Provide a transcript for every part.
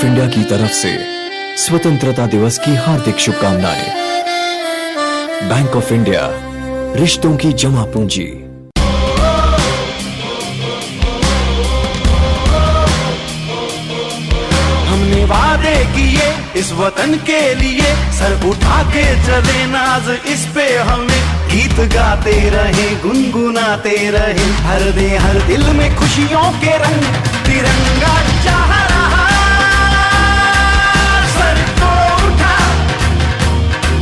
Of India की तरफ से स्वतंत्रता दिवस की हार्दिक शुभकामनाएं। बैंक ऑफ इंडिया, रिश्तों की जमा पूंजी। हमने वादे किए इस वतन के लिए, सर उठा के चले नाज इस पे हमें, गीत गाते रहे गुनगुनाते रहे, हर दिल में खुशियों के रंग, तिरंगा चाह रहा, सर को उठा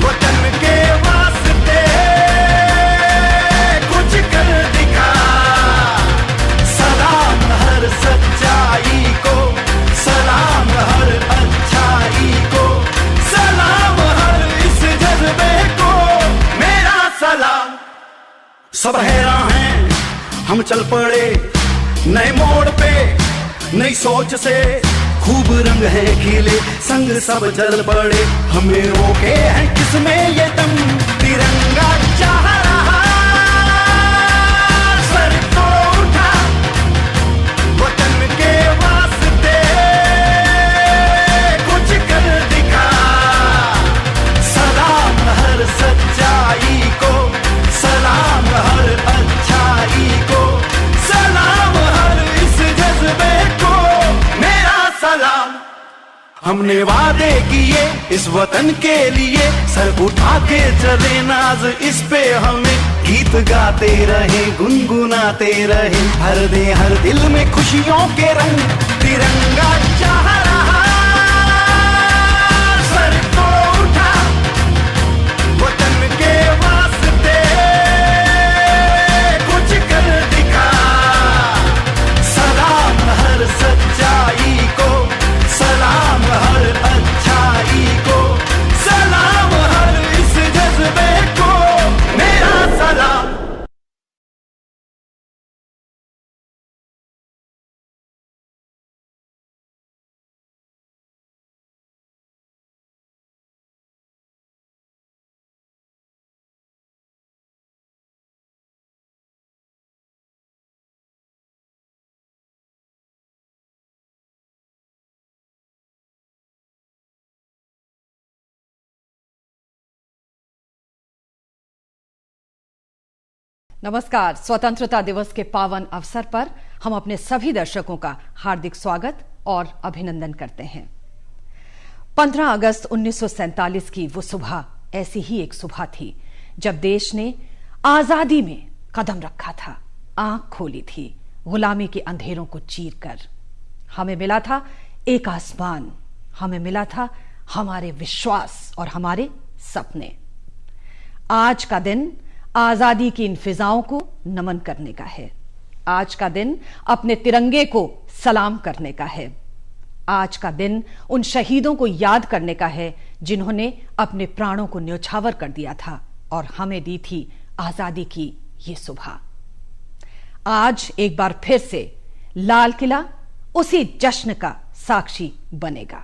वतन के वास्ते कुछ कर दिखा, सलाम हर सच्चाई को, सलाम हर अच्छाई को, सलाम हर इस जज्बे को, मेरा सलाम। सब हैरान हैं हम चल पड़े नए मोड़ पे, नई सोच से खूब रंग है खिले, संग सब चल पड़े, हमें रोके हैं किसमें ये दम, तिरंगा चाह रहा, सर को उठा वतन के वास्ते कुछ कर दिखा, सलाम हर सच्चाई को, सलाम हर अच्छाई को, सलाम हर इस जज्बे को, मेरा सलाम। हमने वादे किए इस वतन के लिए, सर उठा के चले नाज इस पे हमें, गीत गाते रहे गुनगुनाते रहे, हर दिल में खुशियों के रंग, तिरंगा चाह रहा, सर को उठा वतन के वास्ते कुछ कर दिखा, सलाम हर सच्चाई को, सलाम हर अच्छाई को, सलाम हर इस जज्बे को, मेरा सलाम। नमस्कार। स्वतंत्रता दिवस के पावन अवसर पर हम अपने सभी दर्शकों का हार्दिक स्वागत और अभिनंदन करते हैं। 15 अगस्त 1947 की वो सुबह ऐसी ही एक सुबह थी जब देश ने आजादी में कदम रखा था, आंख खोली थी गुलामी के अंधेरों को चीरकर। हमें मिला था एक आसमान, हमें मिला था हमारे विश्वास और हमारे सपने। आज का दिन आजादी की इन फिजाओं को नमन करने का है। आज का दिन अपने तिरंगे को सलाम करने का है। आज का दिन उन शहीदों को याद करने का है जिन्होंने अपने प्राणों को न्यौछावर कर दिया था और हमें दी थी आजादी की ये सुबह। आज एक बार फिर से लाल किला उसी जश्न का साक्षी बनेगा।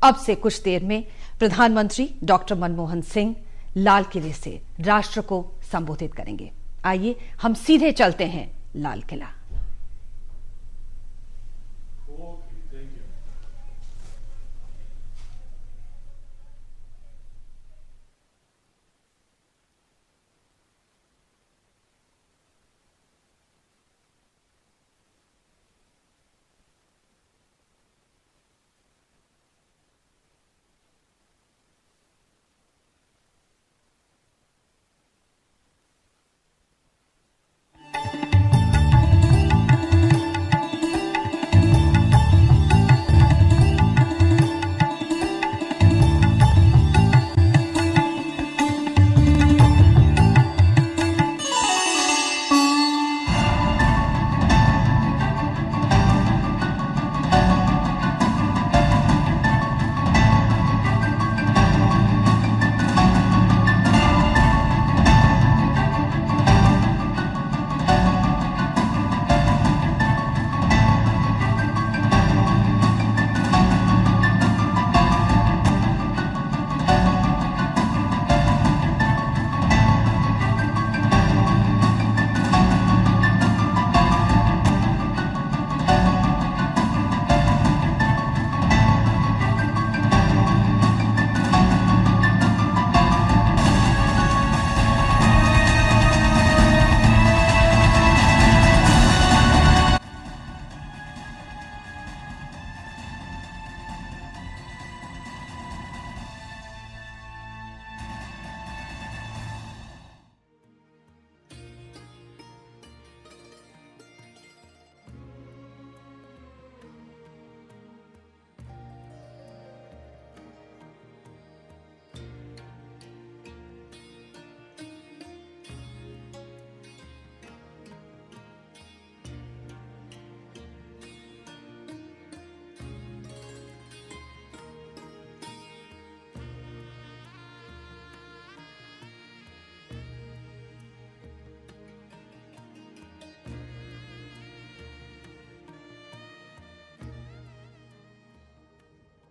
अब से कुछ देर में प्रधानमंत्री डॉक्टर मनमोहन सिंह लाल किले से राष्ट्र को संबोधित करेंगे। आइए हम सीधे चलते हैं लाल किला।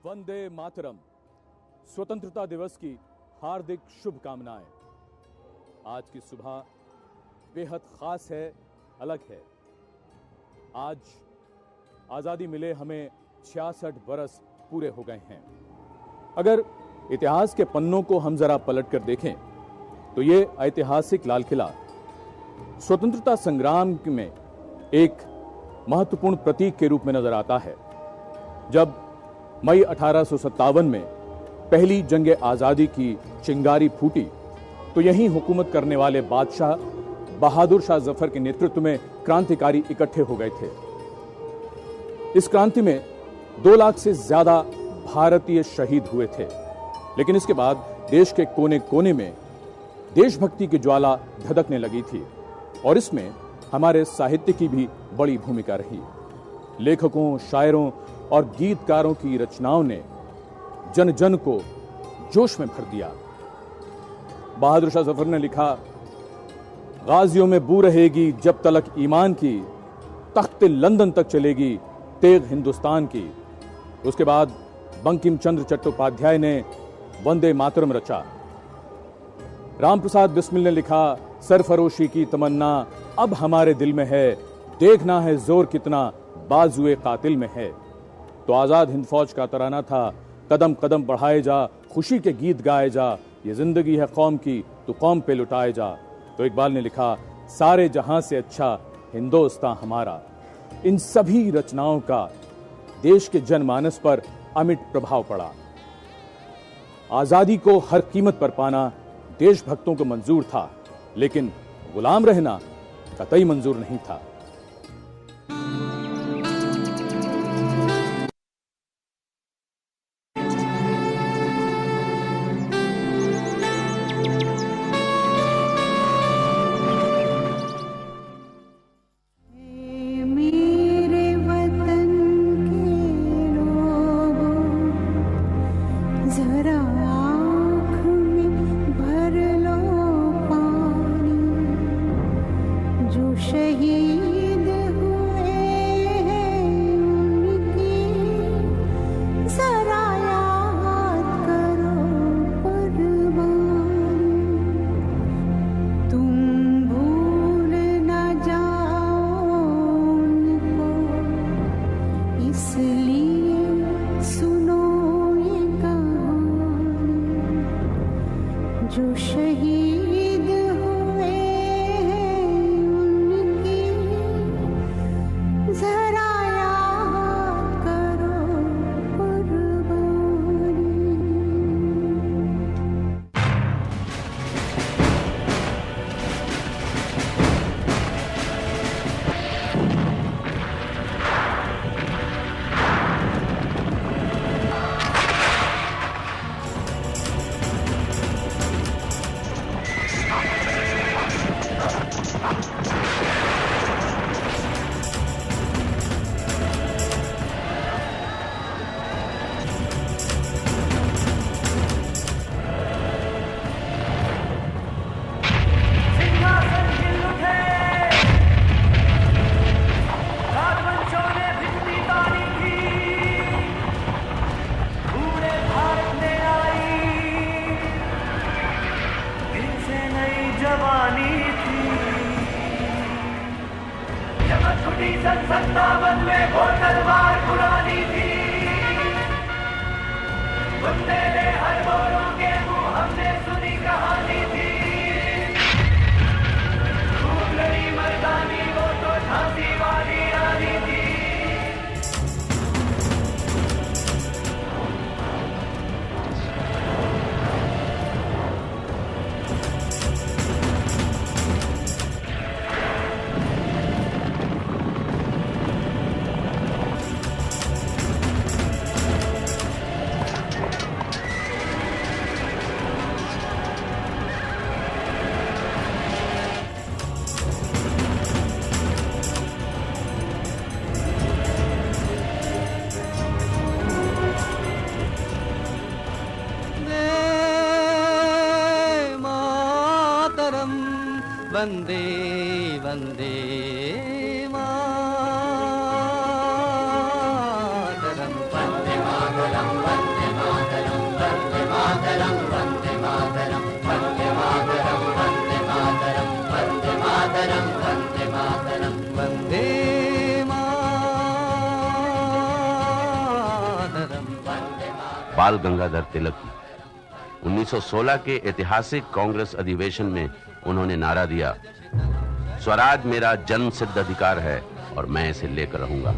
वंदे मातरम। स्वतंत्रता दिवस की हार्दिक शुभकामनाएं। आज की सुबह बेहद खास है, अलग है। आज आजादी मिले हमें 66 बरस पूरे हो गए हैं। अगर इतिहास के पन्नों को हम जरा पलट कर देखें तो ये ऐतिहासिक लाल किला स्वतंत्रता संग्राम में एक महत्वपूर्ण प्रतीक के रूप में नजर आता है। जब मई 1857 में पहली जंग आजादी की चिंगारी फूटी तो यहीं हुकूमत करने वाले बादशाह बहादुर शाह जफर के नेतृत्व में क्रांतिकारी इकट्ठे हो गए थे। इस क्रांति में 2 लाख से ज्यादा भारतीय शहीद हुए थे, लेकिन इसके बाद देश के कोने कोने में देशभक्ति की ज्वाला धधकने लगी थी और इसमें हमारे साहित्य की भी बड़ी भूमिका रही। लेखकों, शायरों और गीतकारों की रचनाओं ने जन जन को जोश में भर दिया। बहादुर शाह जफर ने लिखा, गाजियों में बू रहेगी जब तलक ईमान की, तख्त लंदन तक चलेगी तेग हिंदुस्तान की। उसके बाद बंकिम चंद्र चट्टोपाध्याय ने वंदे मातरम रचा। रामप्रसाद बिस्मिल ने लिखा, सरफरोशी की तमन्ना अब हमारे दिल में है, देखना है जोर कितना बाजुए कातिल में है। तो आजाद हिंद फौज का तराना था, कदम कदम बढ़ाए जा, खुशी के गीत गाए जा, ये जिंदगी है कौम की तो कौम पे लुटाए जा। तो इकबाल ने लिखा, सारे जहां से अच्छा हिंदुस्तान हमारा। इन सभी रचनाओं का देश के जनमानस पर अमिट प्रभाव पड़ा। आजादी को हर कीमत पर पाना देशभक्तों को मंजूर था, लेकिन गुलाम रहना कतई मंजूर नहीं था। वंदे वंदे मातरम, वंदे मातरम, बाल गंगाधर तिलक की। 1916 के ऐतिहासिक कांग्रेस अधिवेशन में उन्होंने नारा दिया, स्वराज मेरा जन्म सिद्ध अधिकार है और मैं इसे लेकर रहूंगा।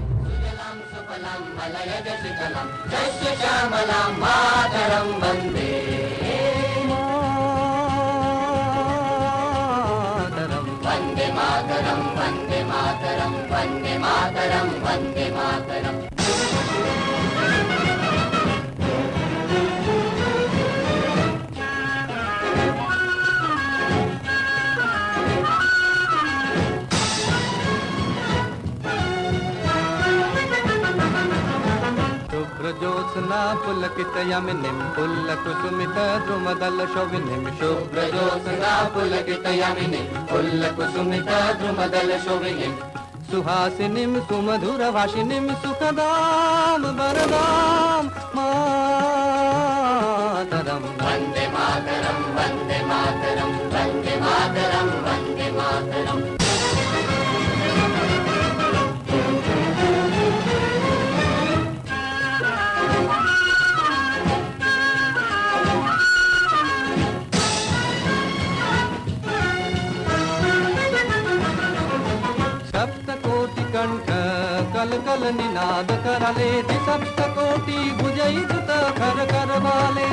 शुभ्रजोत्स्ना पुलकितयामिनीं पुल्लकुसुमितद्रुमदलशोभिनीं शुभ्रजोत्स्ना पुलकितयामिनीं पुल्लकुसुमितद्रुमदलशोभिनीं सुहासिनीं सुमधुरभाषिणीं सुखदां वरदां मातरं वन्दे मातरं वन्दे मातरं वन्दे मातरं वन्दे मातरम्। कल कल निनाद कराले सप्त कोटि भुजयुत खर कर वाले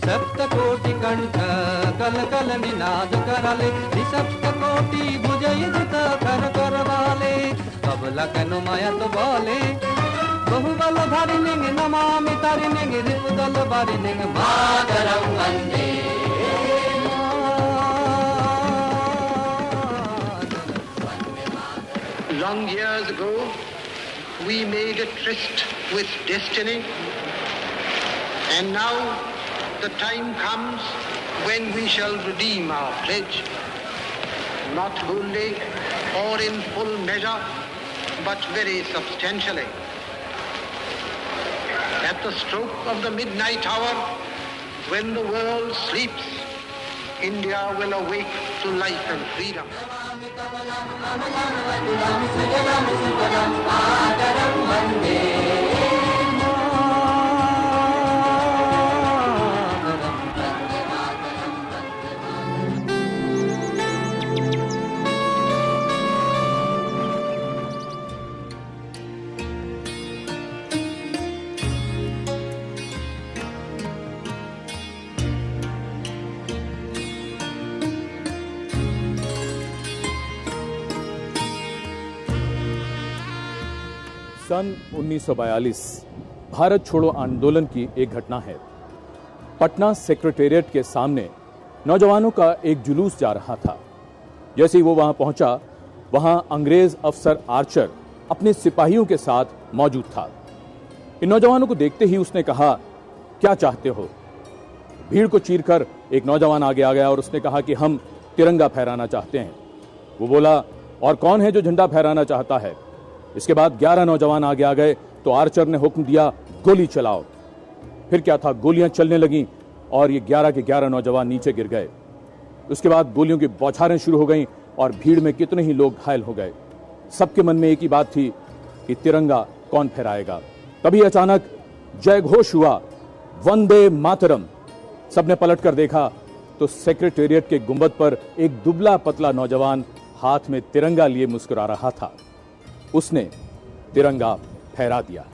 सप्त कोटि कंठ कल कल निनाद कराले सप्त कोटि भुजयुत खर कर वाले कबला कनु माया तो बोले बहुबल धारिणिंग नमामि तारिणिंग रिपुदल बारिणिंग मातरं वन्दे। Long years ago, we made a tryst with destiny, and now the time comes when we shall redeem our pledge, not wholly or in full measure, but very substantially. At the stroke of the midnight hour, when the world sleeps, India will awake to life and freedom. सन 1942 भारत छोड़ो आंदोलन की एक घटना है। Patna secretariat के सामने नौजवानों का एक जुलूस जा रहा था। जैसे ही वो वहां पहुंचा, वहां अंग्रेज अफसर आर्चर अपने सिपाहियों के साथ मौजूद था। इन नौजवानों को देखते ही उसने कहा, क्या चाहते हो? भीड़ को चीरकर एक नौजवान आगे आ गया और उसने कहा कि हम तिरंगा फहराना चाहते हैं। वो बोला, और कौन है जो झंडा फहराना चाहता है? इसके बाद 11 नौजवान आगे आ गए तो आर्चर ने हुक्म दिया, गोली चलाओ। फिर क्या था, गोलियां चलने लगीं और ये 11 के 11 नौजवान नीचे गिर गए। उसके बाद गोलियों की बौछारें शुरू हो गईं और भीड़ में कितने ही लोग घायल हो गए। सबके मन में एक ही बात थी कि तिरंगा कौन फहराएगा। तभी अचानक जय घोष हुआ, वंदे मातरम। सबने पलटकर देखा तो सेक्रेटेरिएट के गुंबद पर एक दुबला पतला नौजवान हाथ में तिरंगा लिए मुस्कुरा रहा था। उसने तिरंगा फहरा दिया।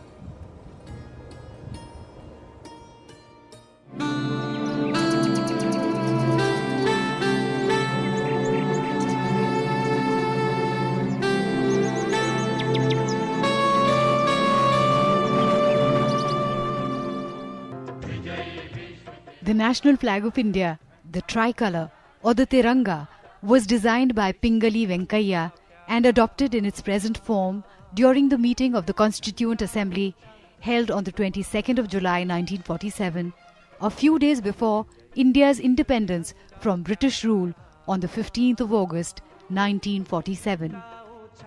The national flag of India, the tricolor or the Tiranga, was designed by Pingali Venkaiah and adopted in its present form during the meeting of the Constituent Assembly held on the 22nd of July 1947, a few days before India's independence from British rule on the 15th of August 1947.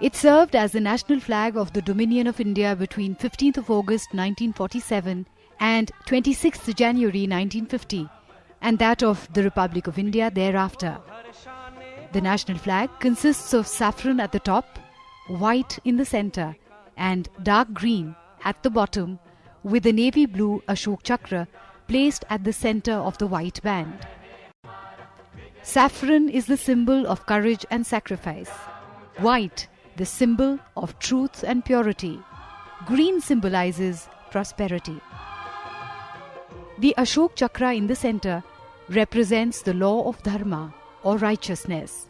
It served as the national flag of the Dominion of India between 15th of August 1947 and 26th January 1950, and that of the Republic of India thereafter. The national flag consists of saffron at the top, white in the center, and dark green at the bottom, with a navy blue Ashok Chakra placed at the center of the white band. Saffron is the symbol of courage and sacrifice. White, the symbol of truth and purity. Green symbolizes prosperity. The Ashok Chakra in the center represents the law of dharma or righteousness.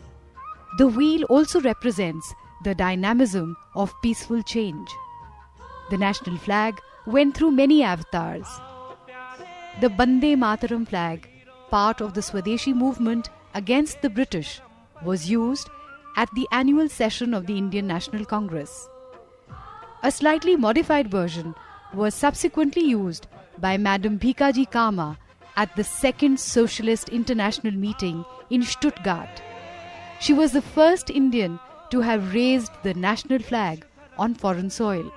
The wheel also represents the dynamism of peaceful change. The national flag went through many avatars. The Bande Mataram flag, part of the Swadeshi movement against the British, was used at the annual session of the Indian National Congress. A slightly modified version was subsequently used by Madam Bhikaji Kama at the Second Socialist International meeting in Stuttgart. She was the first Indian to have raised the national flag on foreign soil.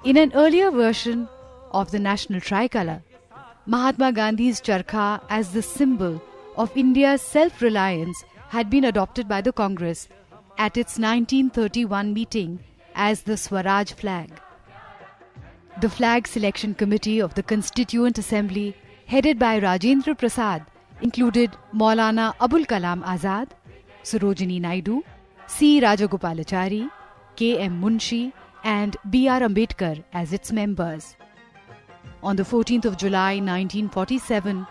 In an earlier version of the national tricolour, Mahatma Gandhi's charkha as the symbol of India's self-reliance had been adopted by the Congress at its 1931 meeting as the Swaraj flag. The Flag Selection Committee of the Constituent Assembly, headed by Rajendra Prasad, included Maulana Abul Kalam Azad, Sarojini Naidu, C. Rajagopalachari, K. M. Munshi and B. R. Ambedkar as its members. On the 14th of July 1947,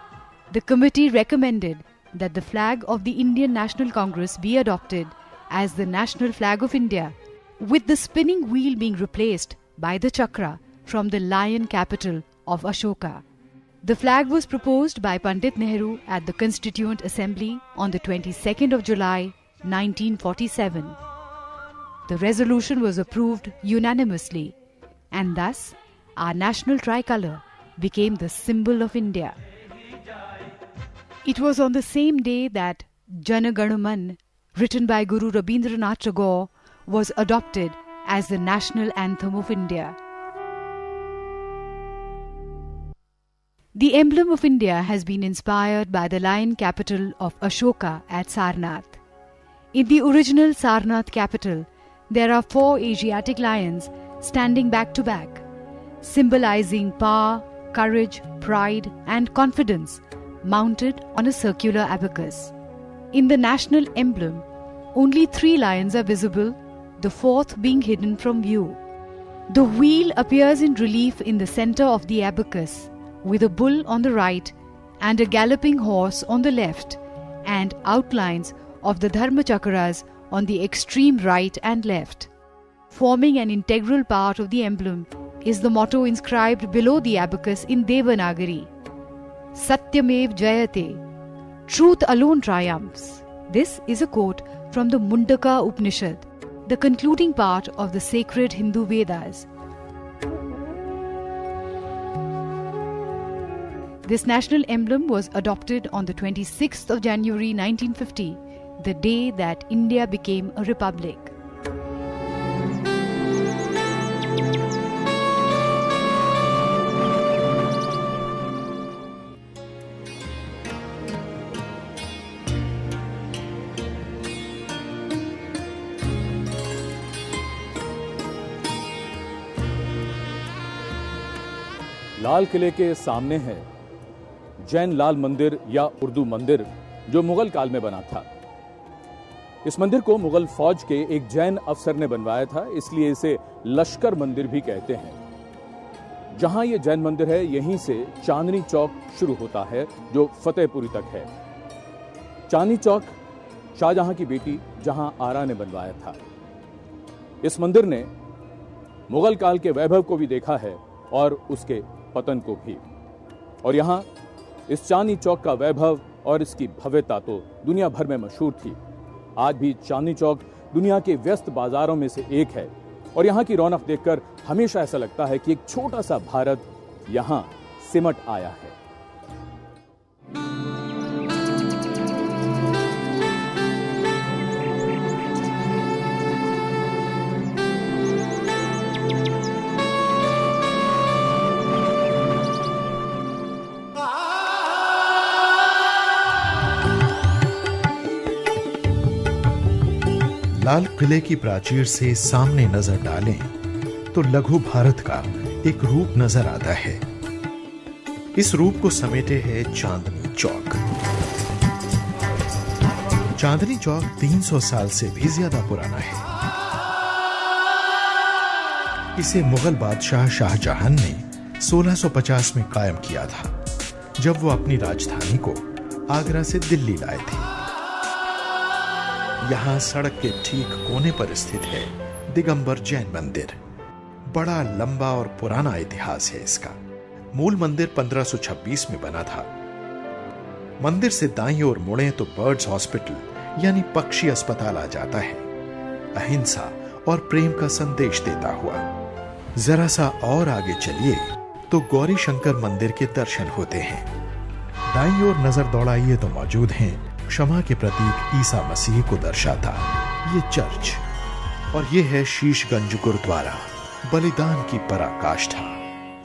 the committee recommended that the flag of the Indian National Congress be adopted as the national flag of India, with the spinning wheel being replaced by the chakra from the lion capital of Ashoka. The flag was proposed by Pandit Nehru at the Constituent Assembly on the 22nd of July 1947. The resolution was approved unanimously, and thus our national tricolour became the symbol of India. It was on the same day that Jana Gana Man, written by Guru Rabindranath Tagore, was adopted as the national anthem of India. The emblem of India has been inspired by the lion capital of Ashoka at Sarnath. In the original Sarnath capital, there are 4 Asiatic lions standing back to back, symbolizing power, courage, pride and confidence, mounted on a circular abacus. In the national emblem, only 3 lions are visible, the 4th being hidden from view. The wheel appears in relief in the center of the abacus, with a bull on the right and a galloping horse on the left, and outlines of the Dharma Chakras on the extreme right and left. Forming an integral part of the emblem is the motto inscribed below the abacus in Devanagari: Satyamev Jayate, truth alone triumphs. This is a quote from the Mundaka Upanishad, the concluding part of the sacred Hindu Vedas. This national emblem was adopted on the 26th of January 1950, the day that India became a republic. लाल किले के सामने है जैन लाल मंदिर या उर्दू मंदिर, जो मुगल काल में बना था। इस मंदिर को मुगल फौज के एक जैन अफसर ने बनवाया था, इसलिए इसे लश्कर मंदिर भी कहते हैं। जहां यह जैन मंदिर है, यहीं से चांदनी चौक शुरू होता है, जो फतेहपुरी तक है। चांदनी चौक शाहजहां की बेटी जहां आरा ने बनवाया था। इस मंदिर ने मुगल काल के वैभव को भी देखा है और उसके पतन को भी। और यहां इस चांदनी चौक का वैभव और इसकी भव्यता तो दुनिया भर में मशहूर थी। आज भी चांदनी चौक दुनिया के व्यस्त बाजारों में से एक है और यहां की रौनक देखकर हमेशा ऐसा लगता है कि एक छोटा सा भारत यहां सिमट आया है। लाल किले की प्राचीर से सामने नजर डालें तो लघु भारत का एक रूप नजर आता है। इस रूप को समेटे है चांदनी चौक। चांदनी चौक 300 साल से भी ज्यादा पुराना है। इसे मुगल बादशाह शाहजहां ने 1650 में कायम किया था, जब वो अपनी राजधानी को आगरा से दिल्ली लाए थे। यहां सड़क के ठीक कोने पर स्थित है दिगंबर जैन मंदिर। बड़ा लंबा और पुराना इतिहास है इसका। मूल मंदिर 1526 में बना था। मंदिर से दाईं ओर मुड़े तो बर्ड्स हॉस्पिटल यानी पक्षी अस्पताल आ जाता है, अहिंसा और प्रेम का संदेश देता हुआ। जरा सा और आगे चलिए तो गौरी शंकर मंदिर के दर्शन होते हैं। दाईं ओर नजर दौड़ाइए तो मौजूद हैं क्षमा के प्रतीक ईसा मसीह को दर्शाता ये चर्च, और ये है शीशगंज गुरुद्वारा, बलिदान की पराकाष्ठा।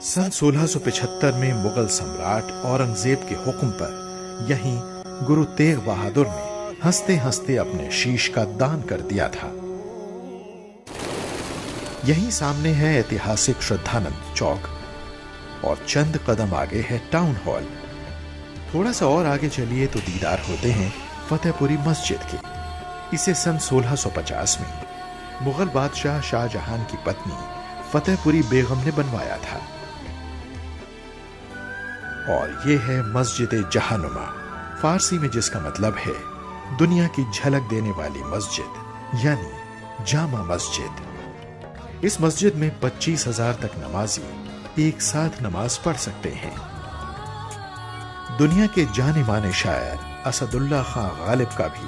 सन 1675 में मुगल सम्राट औरंगजेब के हुक्म पर यहीं गुरु तेग बहादुर ने हंसते हंसते अपने शीश का दान कर दिया था। यहीं सामने है ऐतिहासिक श्रद्धानंद चौक और चंद कदम आगे है टाउन हॉल। थोड़ा सा और आगे चलिए तो दीदार होते हैं फतेहपुरी मस्जिद के। इसे सन 1650 में मुगल बादशाह शाहजहां की पत्नी फतेहपुरी बेगम ने बनवाया था। और ये है मस्जिद जहानुमा, फारसी में जिसका मतलब है दुनिया की झलक देने वाली मस्जिद, यानी जामा मस्जिद। इस मस्जिद में 25,000 तक नमाजी एक साथ नमाज पढ़ सकते हैं। दुनिया के जाने माने शायर असदुल्ला खां गालिब का भी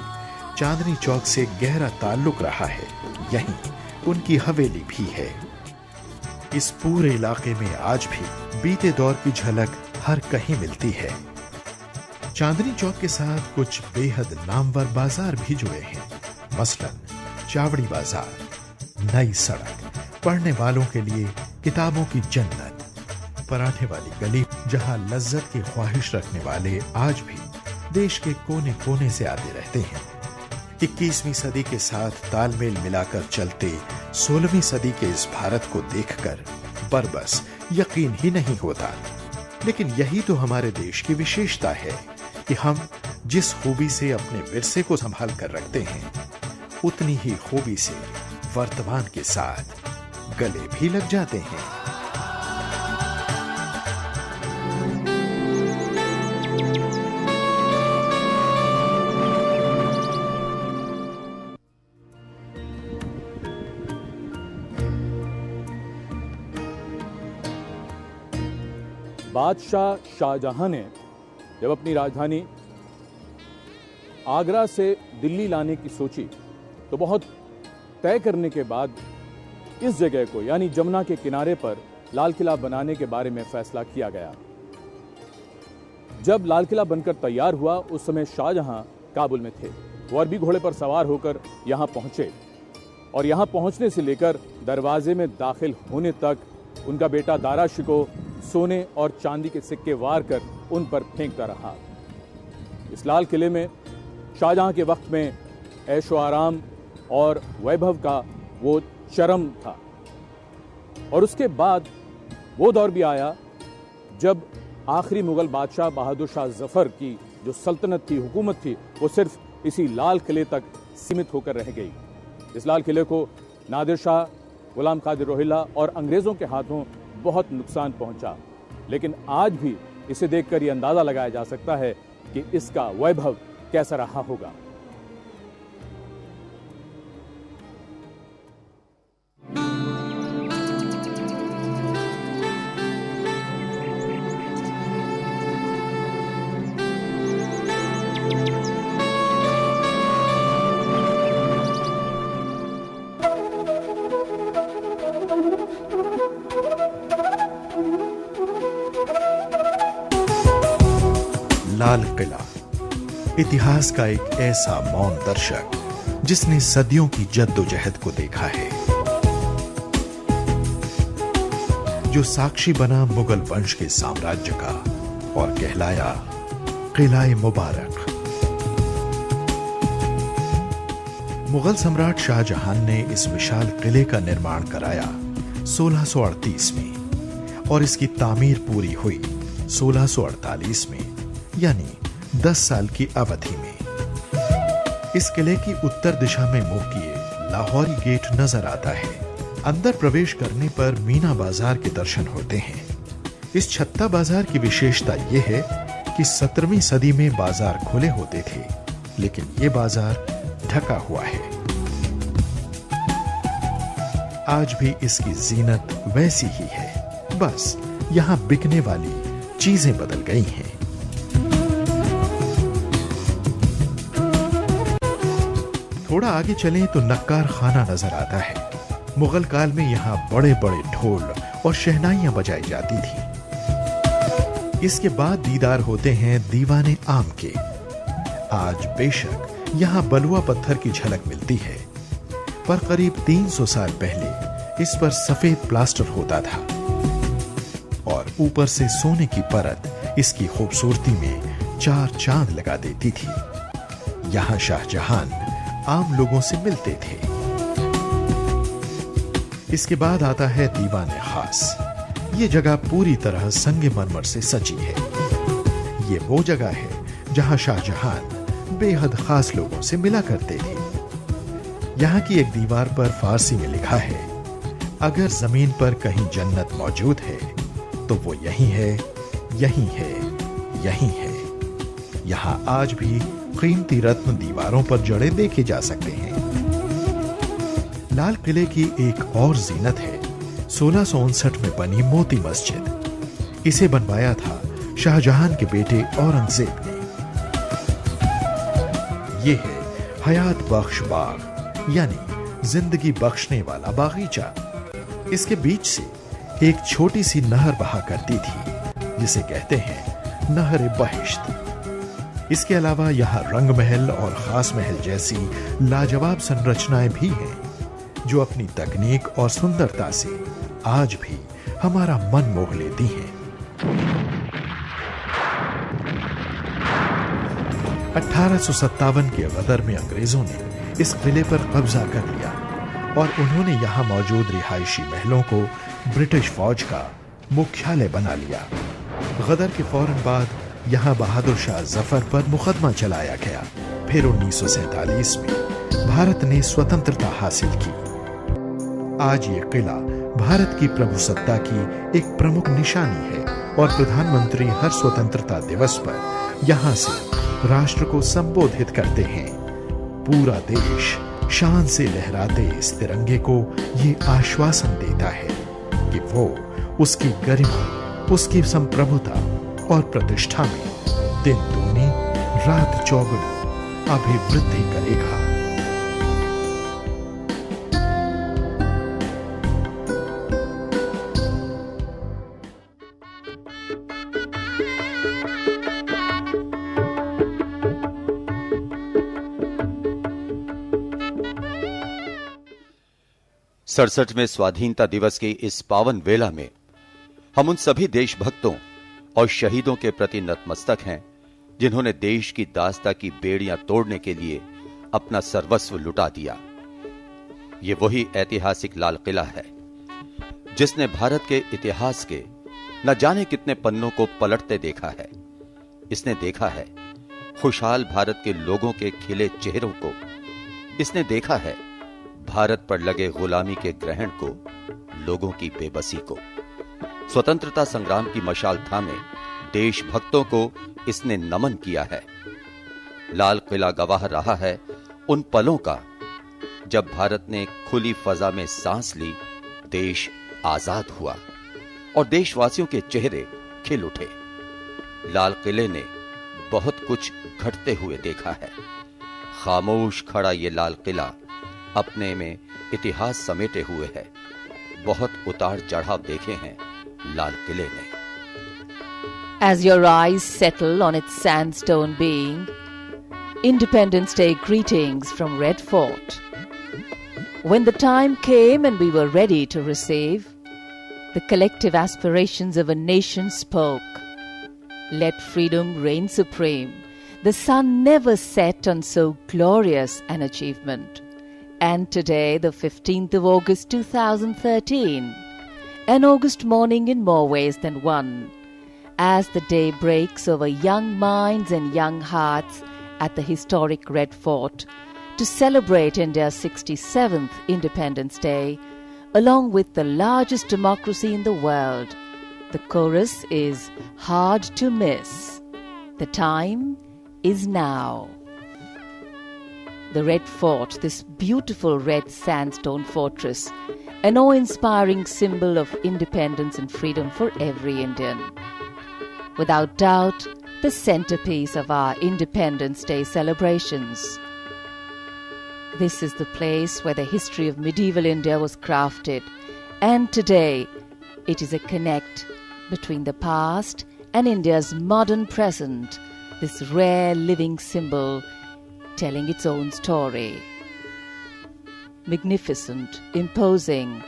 चांदनी चौक से गहरा ताल्लुक रहा है। यहीं उनकी हवेली भी है। इस पूरे इलाके में आज भी बीते दौर की झलक हर कहीं मिलती है। चांदनी चौक के साथ कुछ बेहद नामवर बाजार भी जुड़े हैं, मसलन चावड़ी बाजार, नई सड़क, पढ़ने वालों के लिए किताबों की जन्नत, पराठे वाली गली जहां लज्जत की ख्वाहिश रखने वाले आज भी देश के कोने कोने से आते रहते हैं। 21वीं सदी के साथ तालमेल मिलाकर चलते 16वीं सदी के इस भारत को देखकर बरबस यकीन ही नहीं होता। लेकिन यही तो हमारे देश की विशेषता है कि हम जिस खूबी से अपने विरसे को संभाल कर रखते हैं, उतनी ही खूबी से वर्तमान के साथ गले भी लग जाते हैं। बादशाह शाहजहां ने जब अपनी राजधानी आगरा से दिल्ली लाने की सोची तो बहुत तय करने के बाद इस जगह को यानी जमुना के किनारे पर लाल किला बनाने के बारे में फैसला किया गया। जब लाल किला बनकर तैयार हुआ उस समय शाहजहां काबुल में थे। वो अरबी घोड़े पर सवार होकर यहां पहुंचे और यहां पहुंचने से लेकर दरवाजे में दाखिल होने तक उनका बेटा दारा शिको सोने और चांदी के सिक्के वार कर उन पर फेंकता रहा। इस लाल किले में शाहजहां के वक्त में ऐशो आराम और वैभव का वो चरम था। और उसके बाद वो दौर भी आया जब आखिरी मुगल बादशाह बहादुर शाह जफर की जो सल्तनत थी, हुकूमत थी, वो सिर्फ इसी लाल किले तक सीमित होकर रह गई। इस लाल किले को नादिर शाह, गुलाम कादिर रोहिल्ला और अंग्रेजों के हाथों बहुत नुकसान पहुंचा, लेकिन आज भी इसे देखकर यह अंदाजा लगाया जा सकता है कि इसका वैभव कैसा रहा होगा। लाल किला इतिहास का एक ऐसा मौन दर्शक जिसने सदियों की जद्दोजहद को देखा है, जो साक्षी बना मुगल वंश के साम्राज्य का और कहलाया किला-ए मुबारक। मुगल सम्राट शाहजहां ने इस विशाल किले का निर्माण कराया 1638 में और इसकी तामीर पूरी हुई 1648 में, यानी 10 साल की अवधि में। इस किले की उत्तर दिशा में मुंह किए लाहौरी गेट नजर आता है। अंदर प्रवेश करने पर मीना बाजार के दर्शन होते हैं। इस छत्ता बाजार की विशेषता यह है कि 17वीं सदी में बाजार खुले होते थे, लेकिन यह बाजार ढका हुआ है। आज भी इसकी जीनत वैसी ही है, बस यहां बिकने वाली चीजें बदल गई हैं। थोड़ा आगे चलें तो नक्कार खाना नजर आता है। मुगल काल में यहां बड़े बड़े ढोल और शहनाइयां बजाई जाती थी। इसके बाद दीदार होते हैं दीवाने आम के। आज बेशक यहां बलुआ पत्थर की झलक मिलती है, पर करीब 300 साल पहले इस पर सफेद प्लास्टर होता था और ऊपर से सोने की परत इसकी खूबसूरती में 4 चांद लगा देती थी। यहां शाहजहां आम लोगों से मिलते थे। इसके बाद आता है दीवाने खास। ये जगह पूरी तरह संगमरमर से सजी है। ये वो जगह है जहां शाहजहां बेहद खास लोगों से मिला करते थे। यहां की एक दीवार पर फारसी में लिखा है, अगर जमीन पर कहीं जन्नत मौजूद है तो वो यही है, यही है, यही है। यहां आज भी कीमती रत्न दीवारों पर जड़े देखे जा सकते हैं। लाल किले की एक और जीनत है 1659 में बनी मोती मस्जिद। इसे बनवाया था शाहजहां के बेटे औरंगजेब ने। यह है हयात बख्श बाग, यानी जिंदगी बख्शने वाला बागीचा। इसके बीच से एक छोटी सी नहर बहा करती थी, जिसे कहते हैं नहर बहिश्त। इसके अलावा यहाँ रंग महल और खास महल जैसी लाजवाब संरचनाएं भी हैं, जो अपनी तकनीक और सुंदरता से आज भी हमारा मन मोह लेती हैं। 1857 के गदर में अंग्रेजों ने इस किले पर कब्जा कर लिया और उन्होंने यहाँ मौजूद रिहायशी महलों को ब्रिटिश फौज का मुख्यालय बना लिया। गदर के फौरन बाद यहाँ बहादुर शाह जफर पर मुकदमा चलाया गया। फिर 1947 में भारत ने स्वतंत्रता हासिल की। आज ये किला भारत की प्रभुसत्ता की एक प्रमुख निशानी है और प्रधानमंत्री हर स्वतंत्रता दिवस पर यहाँ से राष्ट्र को संबोधित करते हैं। पूरा देश शान से लहराते इस तिरंगे को ये आश्वासन देता है कि वो उसकी गरिमा, उसकी संप्रभुता और प्रतिष्ठा में दिन दूनी रात चौगुनी अभिवृद्धि करेगा। सड़सठवें स्वाधीनता दिवस की इस पावन वेला में हम उन सभी देशभक्तों और शहीदों के प्रति नतमस्तक हैं, जिन्होंने देश की दास्ता की बेड़ियां तोड़ने के लिए अपना सर्वस्व लुटा दिया। ये वही ऐतिहासिक लाल किला है जिसने भारत के इतिहास के न जाने कितने पन्नों को पलटते देखा है। इसने देखा है खुशहाल भारत के लोगों के खिले चेहरों को। इसने देखा है भारत पर लगे गुलामी के ग्रहण को, लोगों की बेबसी को। स्वतंत्रता संग्राम की मशाल थामे देशभक्तों को इसने नमन किया है। लाल किला गवाह रहा है उन पलों का जब भारत ने खुली फजा में सांस ली, देश आजाद हुआ और देशवासियों के चेहरे खिल उठे। लाल किले ने बहुत कुछ घटते हुए देखा है। खामोश खड़ा ये लाल किला अपने में इतिहास समेटे हुए है। बहुत उतार चढ़ाव देखे हैं लाल किले ने। As your eyes settle on its sandstone being, Independence Day greetings from Red Fort. When the time came and we were ready to receive, the collective aspirations of a nation spoke. Let freedom reign supreme. The sun never set on so glorious an achievement. And today, the 15th of August 2013, an August morning in more ways than one, as the day breaks over young minds and young hearts at the historic Red Fort to celebrate India's 67th Independence Day, along with the largest democracy in the world. The chorus is hard to miss. The time is now. The Red Fort, this beautiful red sandstone fortress, an awe-inspiring symbol of independence and freedom for every Indian. Without doubt, the centerpiece of our Independence Day celebrations. This is the place where the history of medieval India was crafted, and today it is a connect between the past and India's modern present, this rare living symbol telling its own story. Magnificent, imposing,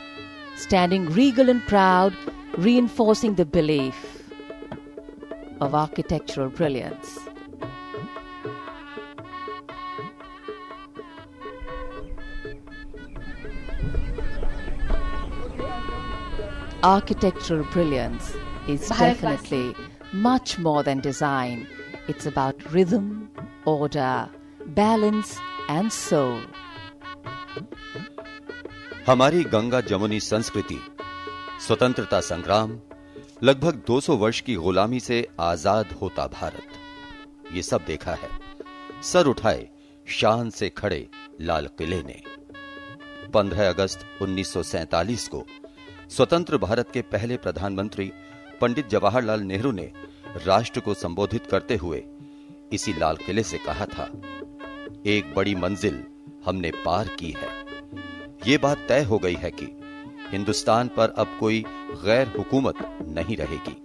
standing regal and proud, reinforcing the belief of architectural brilliance. Architectural brilliance is definitely much more than design. It's about rhythm, order, balance and soul. हमारी गंगा जमुनी संस्कृति, स्वतंत्रता संग्राम, लगभग 200 वर्ष की गुलामी से आजाद होता भारत, ये सब देखा है। सर उठाए शान से खड़े लाल किले ने। 15 अगस्त 1947 को स्वतंत्र भारत के पहले प्रधानमंत्री पंडित जवाहरलाल नेहरू ने राष्ट्र को संबोधित करते हुए इसी लाल किले से कहा था, एक बड़ी मंजिल हमने पार की है। ये बात तय हो गई है कि हिंदुस्तान पर अब कोई गैर हुकूमत नहीं रहेगी।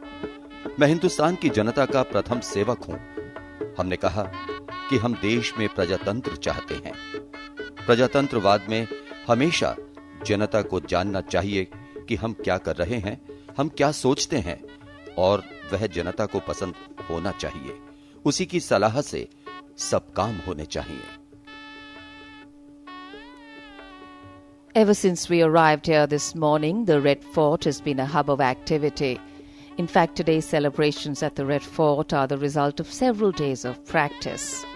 मैं हिंदुस्तान की जनता का प्रथम सेवक हूं। हमने कहा कि हम देश में प्रजातंत्र चाहते हैं। प्रजातंत्रवाद में हमेशा जनता को जानना चाहिए कि हम क्या कर रहे हैं, हम क्या सोचते हैं, और वह जनता को पसंद होना चाहिए। उसी की सलाह से सब काम होने चाहिए। Ever since we arrived here this morning, the Red Fort has been a hub of activity. In fact, today's celebrations at the Red Fort are the result of several days of practice.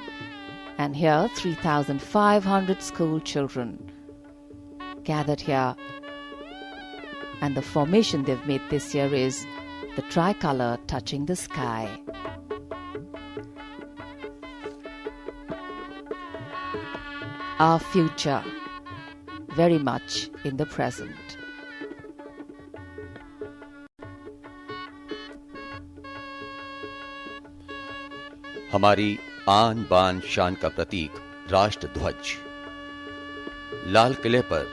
And here, 3,500 school children gathered here. And the formation they've made this year is the tricolour touching the sky. Our future, very much in the present. हमारी आन बान शान का प्रतीक राष्ट्र ध्वज। लाल किले पर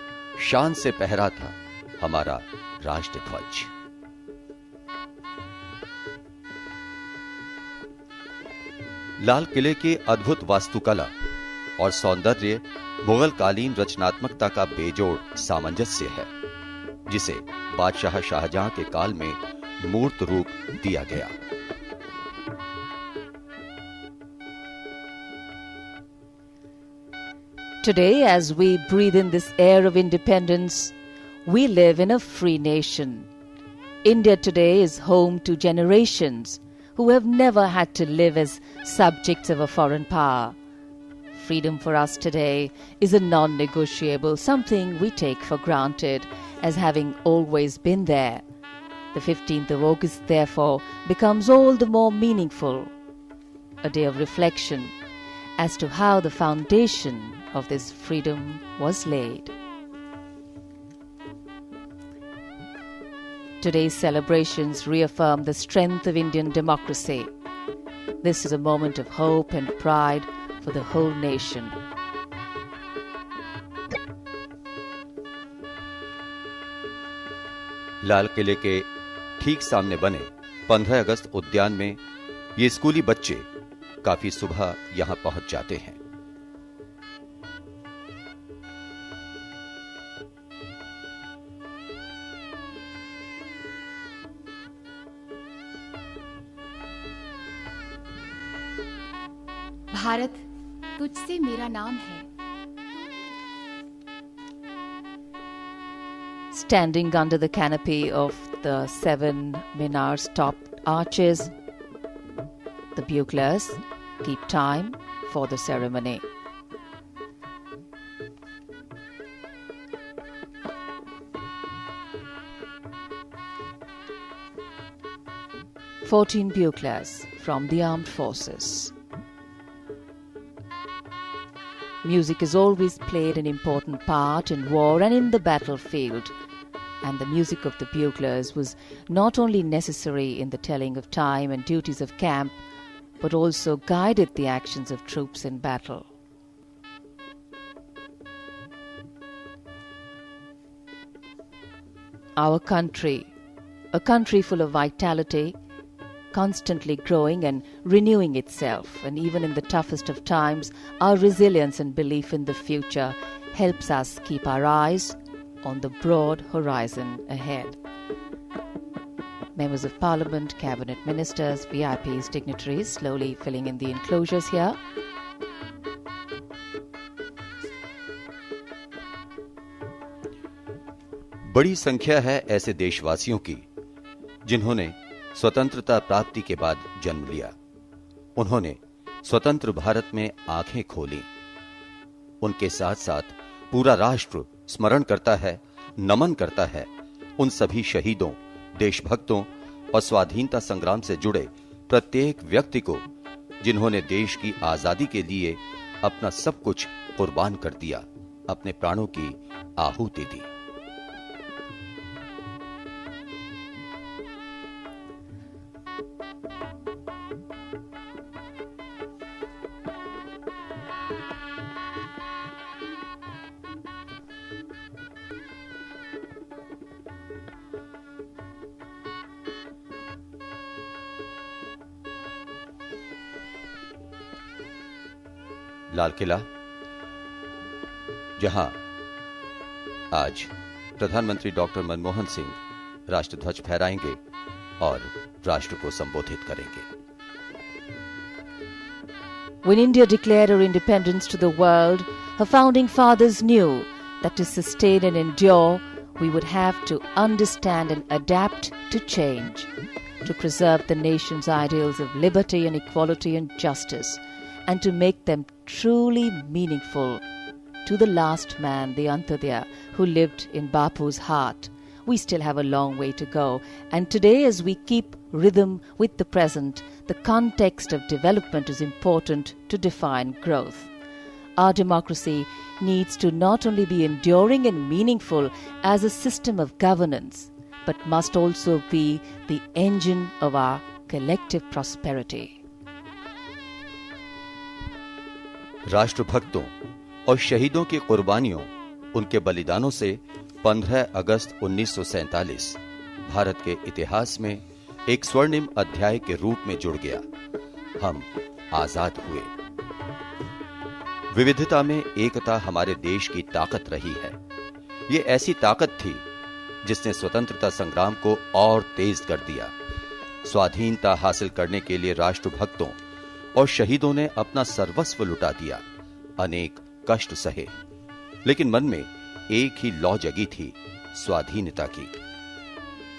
शान से पहरा था हमारा राष्ट्र ध्वज। लाल किले के अद्भुत वास्तुकला और सौंदर्य मुगल कालीन रचनात्मकता का बेजोड़ सामंजस्य है, जिसे बादशाह शाहजहां के काल में मूर्त रूप दिया गया। Today, as we breathe in this air of independence, we live in a free nation. India today is home to generations who have never had to live as subjects of a foreign power. Freedom for us today is a non-negotiable, something we take for granted as having always been there. The 15th of August, therefore, becomes all the more meaningful, a day of reflection as to how the foundation of this freedom was laid. Today's celebrations reaffirm the strength of Indian democracy. This is a moment of hope and pride for the whole nation. लाल किले के ठीक सामने बने 15 अगस्त उद्यान में ये स्कूली बच्चे काफी सुबह यहां पहुंच जाते हैं। भारत तुझसे मेरा नाम है। Standing under the canopy of the 7 minars topped arches, the buglers keep time for the ceremony. "14 buglers from the armed forces." Music has always played an important part in war and in the battlefield, and the music of the buglers was not only necessary in the telling of time and duties of camp, but also guided the actions of troops in battle. Our country, a country full of vitality, constantly growing and renewing itself, and even in the toughest of times, our resilience and belief in the future helps us keep our eyes on the broad horizon ahead. Members of Parliament, Cabinet Ministers, VIPs, dignitaries slowly filling in the enclosures here. बड़ी संख्या है ऐसे देशवासियों की जिन्होंने स्वतंत्रता प्राप्ति के बाद जन्म लिया। उन्होंने स्वतंत्र भारत में आंखें खोली। उनके साथ साथ पूरा राष्ट्र स्मरण करता है, नमन करता है उन सभी शहीदों, देशभक्तों और स्वाधीनता संग्राम से जुड़े प्रत्येक व्यक्ति को जिन्होंने देश की आजादी के लिए अपना सब कुछ कुर्बान कर दिया, अपने प्राणों की आहुति दी। लाल किला, जहां आज प्रधानमंत्री डॉक्टर मनमोहन सिंह राष्ट्रध्वज फहराएंगे और राष्ट्र को संबोधित करेंगे। When India declared her independence to the world, her founding fathers knew that to sustain and endure, we would have to understand and adapt to change, to preserve the nation's ideals of liberty and equality and justice, and to make them truly meaningful to the last man, the Antyodaya, who lived in Bapu's heart. We still have a long way to go, and today, as we keep rhythm with the present, the context of development is important to define growth. Our democracy needs to not only be enduring and meaningful as a system of governance, but must also be the engine of our collective prosperity. राष्ट्रभक्तों और शहीदों की कुर्बानियों, उनके बलिदानों से 15 अगस्त 1947 भारत के इतिहास में एक स्वर्णिम अध्याय के रूप में जुड़ गया। हम आजाद हुए। विविधता में एकता हमारे देश की ताकत रही है। ये ऐसी ताकत थी जिसने स्वतंत्रता संग्राम को और तेज कर दिया। स्वाधीनता हासिल करने के लिए राष्ट्रभक्तों और शहीदों ने अपना सर्वस्व लुटा दिया, अनेक कष्ट सहे, लेकिन मन में एक ही लौ जगी थी, स्वाधीनता की।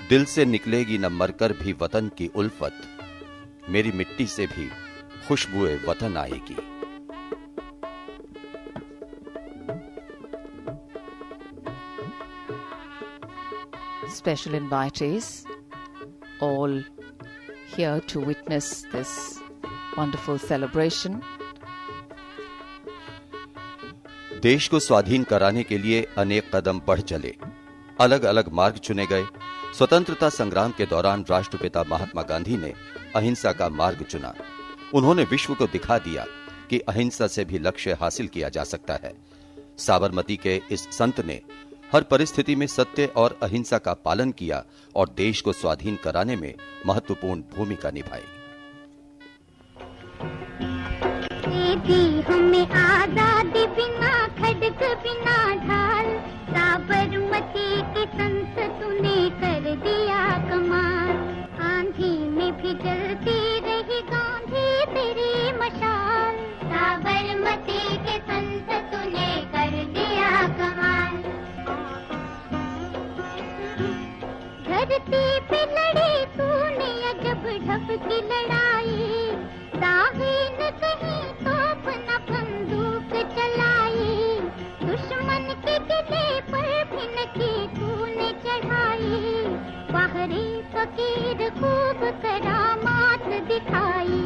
दिल से निकलेगी न मरकर भी वतन की उल्फत, मेरी मिट्टी से भी खुशबुए वतन आएगी। Special invitees, all here to witness this wonderful celebration. देश को स्वाधीन कराने के लिए अनेक कदम बढ़ चले, अलग अलग मार्ग चुने गए। स्वतंत्रता संग्राम के दौरान राष्ट्रपिता महात्मा गांधी ने अहिंसा का मार्ग चुना। उन्होंने विश्व को दिखा दिया कि अहिंसा से भी लक्ष्य हासिल किया जा सकता है। साबरमती के इस संत ने हर परिस्थिति में सत्य और अहिंसा का पालन किया और देश को स्वाधीन कराने में महत्वपूर्ण भूमिका निभाई। हमें आजादी बिना खड़क बिना ढाल, साबरमती के संत तूने कर दिया कमाल। आंधी में भी जलती रही गांधी तेरी मशाल, साबरमती के संत तूने कर दिया कमाल। धरती पे लड़ी तूने अजब मजहब की लड़ाई, दाहीन कहीं तोप न बंदूक चलाई, दुश्मन के किले पर भी न की तूने चढ़ाई, बाहरी फकीर खूब करामात दिखाई,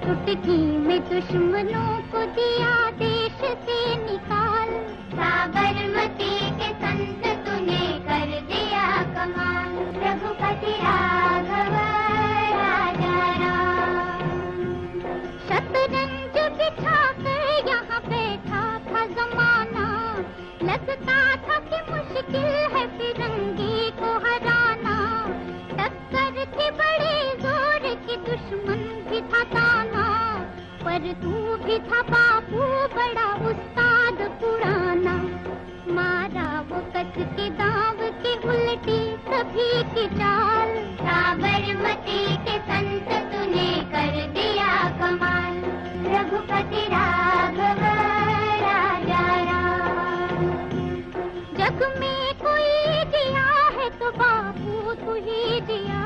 चुटकी में दुश्मनों को दिया देश से निकाल, साबरमती के संत तूने कर दिया कमाल, रघुपति राघव राजा राम। शतरंज बिछा कर यहाँ बैठा था जमाना, लगता था कि मुश्किल है फिरंगी को हराना, टक्कर थी बड़े जोर की, दुश्मन भी था ताना, पर तू भी था बापू बड़ा उस्ताद पुराना, मारा वो कच के दाव की उल्टी सभी की चाल, साबरमती के संत तूने कर दिया कमाल, रघुपति राघव राजा राम। जग में कोई जिया है तो बापू तू ही जिया,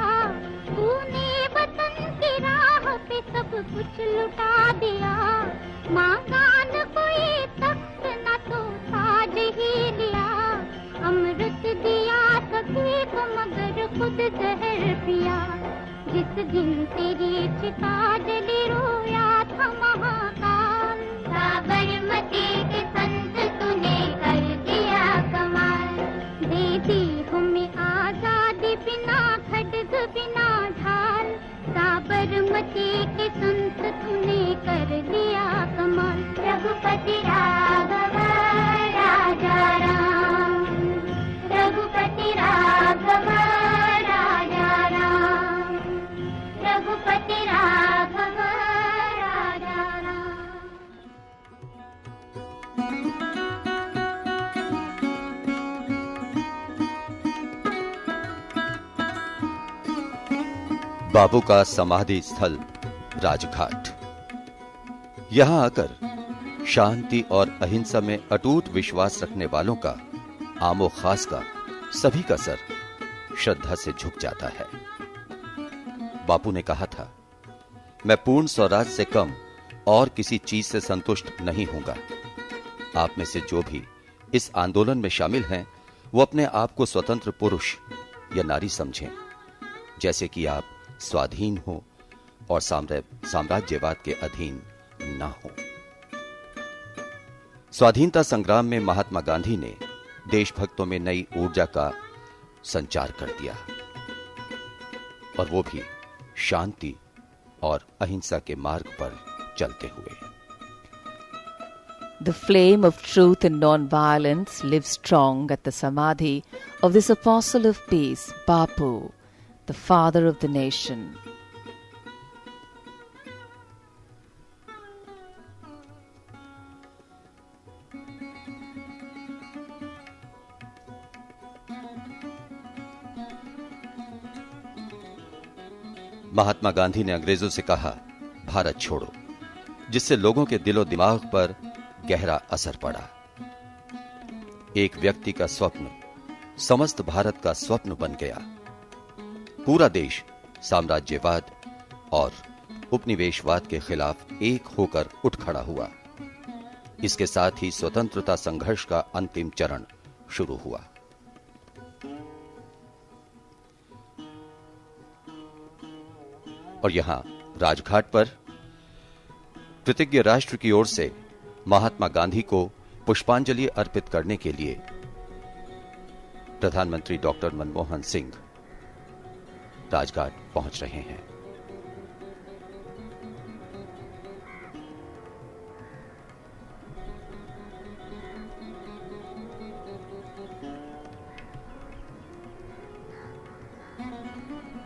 तूने वतन की राह पे सब कुछ लुटा दिया, मांगा न कोई तख्त न तो ताज ही लिया, अमृत दिया सभी को मगर खुद जहर पिया, जिस दिन तेरी चिता जली रोया था महाकाल, साबरमती के संत तूने कर दिया कमाल, दे दी हमें आजादी बिना खड्ग बिना ढाल, साबरमती के संत तूने कर दिया कमाल, रघुपति राघव राजा राम, रघुपति राघव राजा राम, रघुपति राघव राजा राम। बापू का समाधि स्थल राजघाट। यहां आकर शांति और अहिंसा में अटूट विश्वास रखने वालों का आमो खास का सभी का सर श्रद्धा से झुक जाता है। बापू ने कहा था, मैं पूर्ण स्वराज से कम और किसी चीज से संतुष्ट नहीं होऊंगा। आप में से जो भी इस आंदोलन में शामिल हैं, वो अपने आप को स्वतंत्र पुरुष या नारी समझें, जैसे कि आप स्वाधीन हो और साम्राज्यवाद के अधीन ना हो। स्वाधीनता संग्राम में महात्मा गांधी ने देशभक्तों में नई ऊर्जा का संचार कर दिया, और वो भी शांति और अहिंसा के मार्ग पर चलते हुए। The flame of truth and non-violence lives strong at the samadhi of this apostle of peace, Bapu, the father of the nation. Mahatma Gandhi ने अंग्रेजों से कहा, भारत छोड़ो, जिससे लोगों के दिलो दिमाग पर गहरा असर पड़ा। एक व्यक्ति का स्वप्न समस्त भारत का स्वप्न बन गया। पूरा देश साम्राज्यवाद और उपनिवेशवाद के खिलाफ एक होकर उठ खड़ा हुआ। इसके साथ ही स्वतंत्रता संघर्ष का अंतिम चरण शुरू हुआ। और यहां राजघाट पर कृतज्ञ राष्ट्र की ओर से महात्मा गांधी को पुष्पांजलि अर्पित करने के लिए प्रधानमंत्री डॉक्टर मनमोहन सिंह राजघाट पहुंच रहे हैं।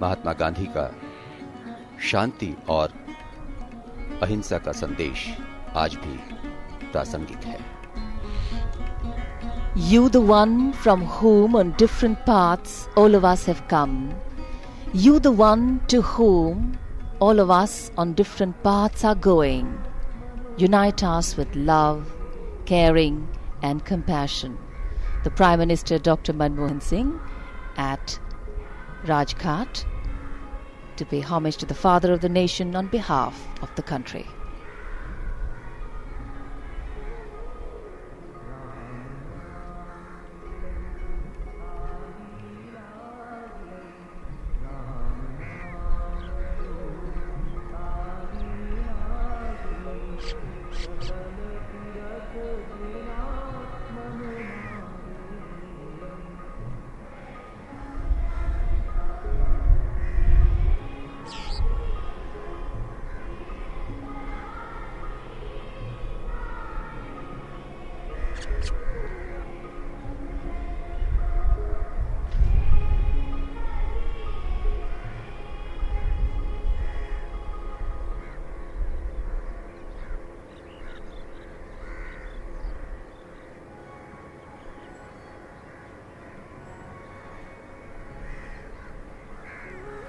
महात्मा गांधी का शांति और अहिंसा का संदेश आज भी प्रासंगिक है। You the one from whom on different paths all of us have come. You the one to whom all of us on different paths are going. Unite us with love, caring and compassion. The Prime Minister Dr. Manmohan Singh at Rajghat to pay homage to the father of the nation on behalf of the country.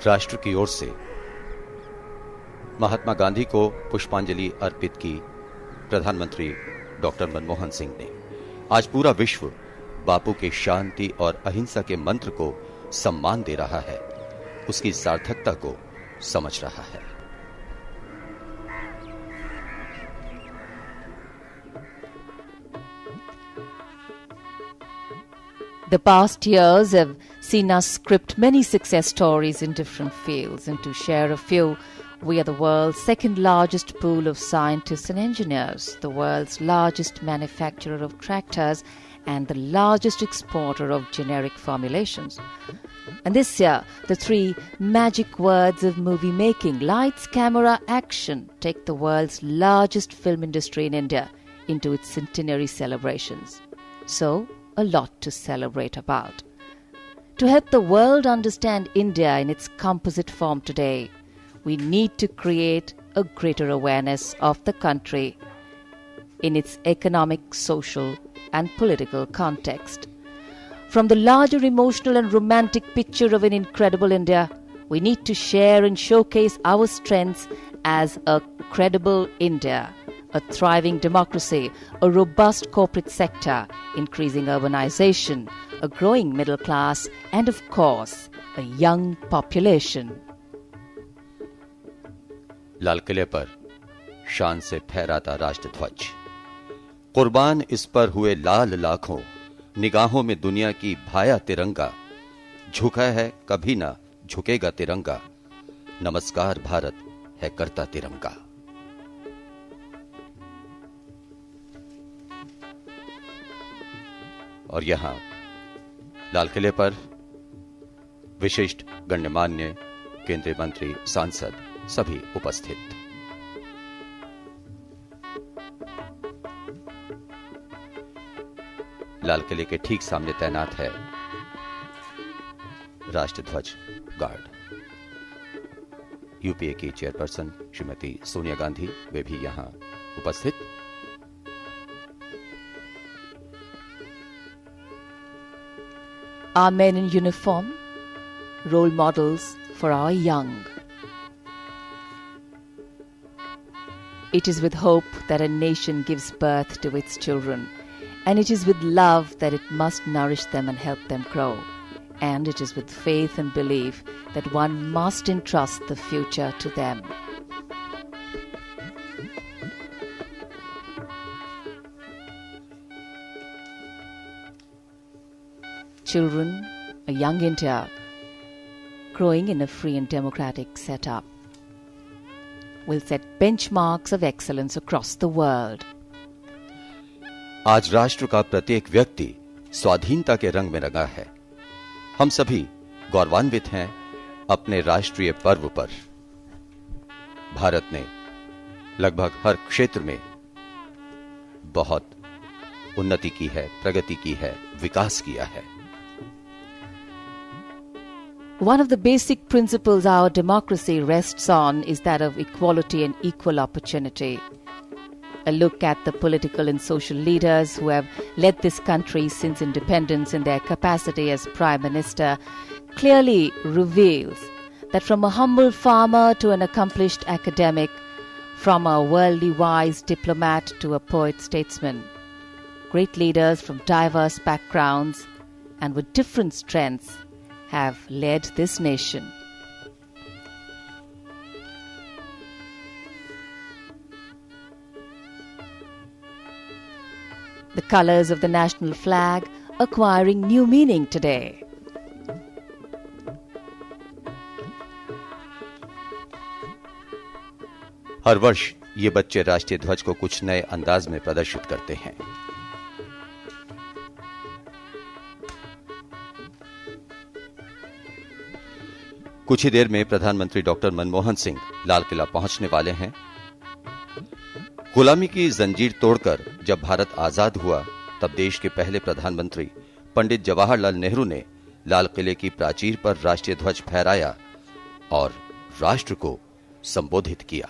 राष्ट्र की ओर से महात्मा गांधी को पुष्पांजलि अर्पित की प्रधानमंत्री doctor Manmohan Singh ने। आज पूरा विश्व बापू के शांति और अहिंसा के मंत्र को सम्मान दे रहा है, उसकी सार्थकता को समझ रहा है। The past years have seen us script many success stories in different fields, and to share a few, we are the world's second largest pool of scientists and engineers, the world's largest manufacturer of tractors, and the largest exporter of generic formulations. And this year, the three magic words of movie making, lights, camera, action, take the world's largest film industry in India into its centenary celebrations. So, a lot to celebrate about. To help the world understand India in its composite form today, we need to create a greater awareness of the country in its economic, social, and political context. From the larger emotional and romantic picture of an incredible India, we need to share and showcase our strengths as a credible India, a thriving democracy, a robust corporate sector, increasing urbanization, a growing middle class, and of course, a young population. लाल किले पर शान से फहराता राष्ट्रध्वज, कुर्बान इस पर हुए लाल लाखों, निगाहों में दुनिया की भाया तिरंगा, झुका है कभी ना झुकेगा तिरंगा, नमस्कार भारत है करता तिरंगा। और यहां लाल किले पर विशिष्ट गण्यमान्य केंद्रीय मंत्री, सांसद सभी उपस्थित। लाल किले के ठीक सामने तैनात है राष्ट्रध्वज गार्ड। यूपीए की चेयरपर्सन श्रीमती सोनिया गांधी, वे भी यहां उपस्थित। Our men in uniform, role models for our young. It is with hope that a nation gives birth to its children, and it is with love that it must nourish them and help them grow. And it is with faith and belief that one must entrust the future to them. Children, a young India, growing in a free and democratic setup, will set benchmarks of excellence across the world. आज राष्ट्र का प्रत्येक व्यक्ति स्वाधीनता के रंग में रंगा है। हम सभी गौरवान्वित हैं अपने राष्ट्रीय पर्व पर। भारत ने लगभग हर क्षेत्र में बहुत उन्नति की है, प्रगति की है, विकास किया है। One of the basic principles our democracy rests on is that of equality and equal opportunity. A look at the political and social leaders who have led this country since independence in their capacity as Prime Minister clearly reveals that from a humble farmer to an accomplished academic, from a worldly wise diplomat to a poet statesman, great leaders from diverse backgrounds and with different strengths have led this nation. the colors of the national flag acquiring new meaning today. हर वर्ष ये बच्चे राष्ट्रीय ध्वज को कुछ नए अंदाज में प्रदर्शित करते हैं। कुछ ही देर में प्रधानमंत्री डॉक्टर मनमोहन सिंह लाल किला पहुंचने वाले हैं। गुलामी की जंजीर तोड़कर जब भारत आजाद हुआ, तब देश के पहले प्रधानमंत्री पंडित जवाहरलाल नेहरू ने लाल किले की प्राचीर पर राष्ट्रीय ध्वज फहराया और राष्ट्र को संबोधित किया।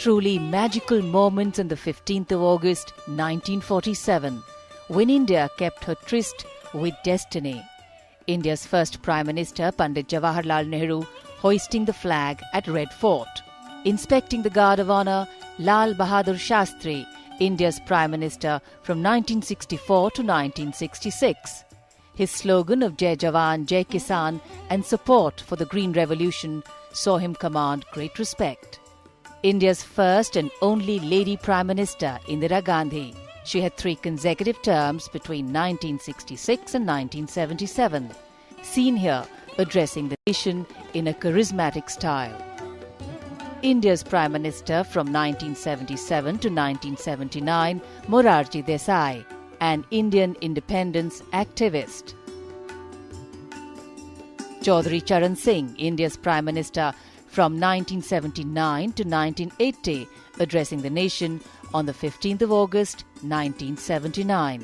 Truly magical moments on the 15th of August 1947, when India kept her tryst with destiny. India's first Prime Minister, Pandit Jawaharlal Nehru, hoisting the flag at Red Fort. Inspecting the Guard of Honour, Lal Bahadur Shastri, India's Prime Minister from 1964 to 1966. His slogan of Jai Jawan, Jai Kisan and support for the Green Revolution saw him command great respect. India's first and only lady Prime Minister, Indira Gandhi. She had 3 consecutive terms between 1966 and 1977. Seen here addressing the nation in a charismatic style. India's Prime Minister from 1977 to 1979, Morarji Desai, an Indian independence activist. Chaudhry Charan Singh, India's Prime Minister from 1979 to 1980, addressing the nation on the 15th of August 1979.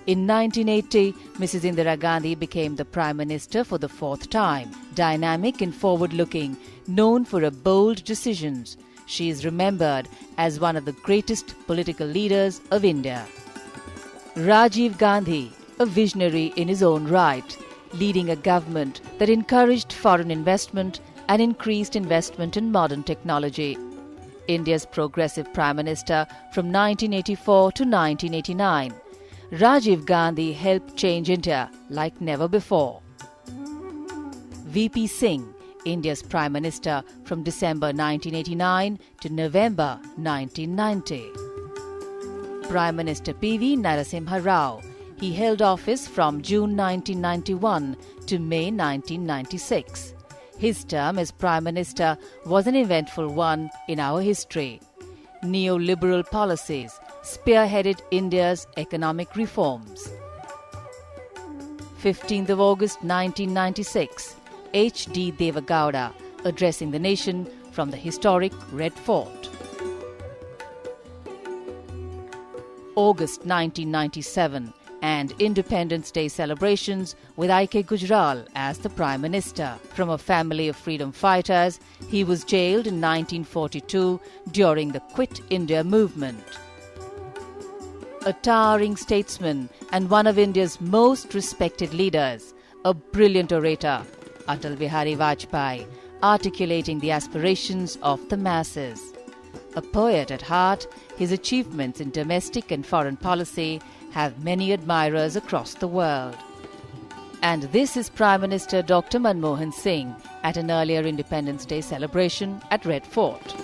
In 1980, Mrs. Indira Gandhi became the Prime Minister for the 4th time. Dynamic and forward-looking, known for her bold decisions, she is remembered as one of the greatest political leaders of India. Rajiv Gandhi, a visionary in his own right, leading a government that encouraged foreign investment and increased investment in modern technology. India's progressive Prime Minister from 1984 to 1989. Rajiv Gandhi helped change India like never before. VP Singh, India's Prime Minister from December 1989 to November 1990. Prime Minister P.V. Narasimha Rao. He held office from June 1991 to May 1996. His term as Prime Minister was an eventful one in our history. Neoliberal policies spearheaded India's economic reforms. 15th of August 1996, H.D. Devagowda addressing the nation from the historic Red Fort. August 1997, and Independence Day celebrations with I.K. Gujral as the Prime Minister. From a family of freedom fighters, he was jailed in 1942 during the Quit India movement. A towering statesman and one of India's most respected leaders, a brilliant orator, Atal Bihari Vajpayee, articulating the aspirations of the masses. A poet at heart, his achievements in domestic and foreign policy have many admirers across the world. And this is Prime Minister Dr. Manmohan Singh at an earlier Independence Day celebration at Red Fort.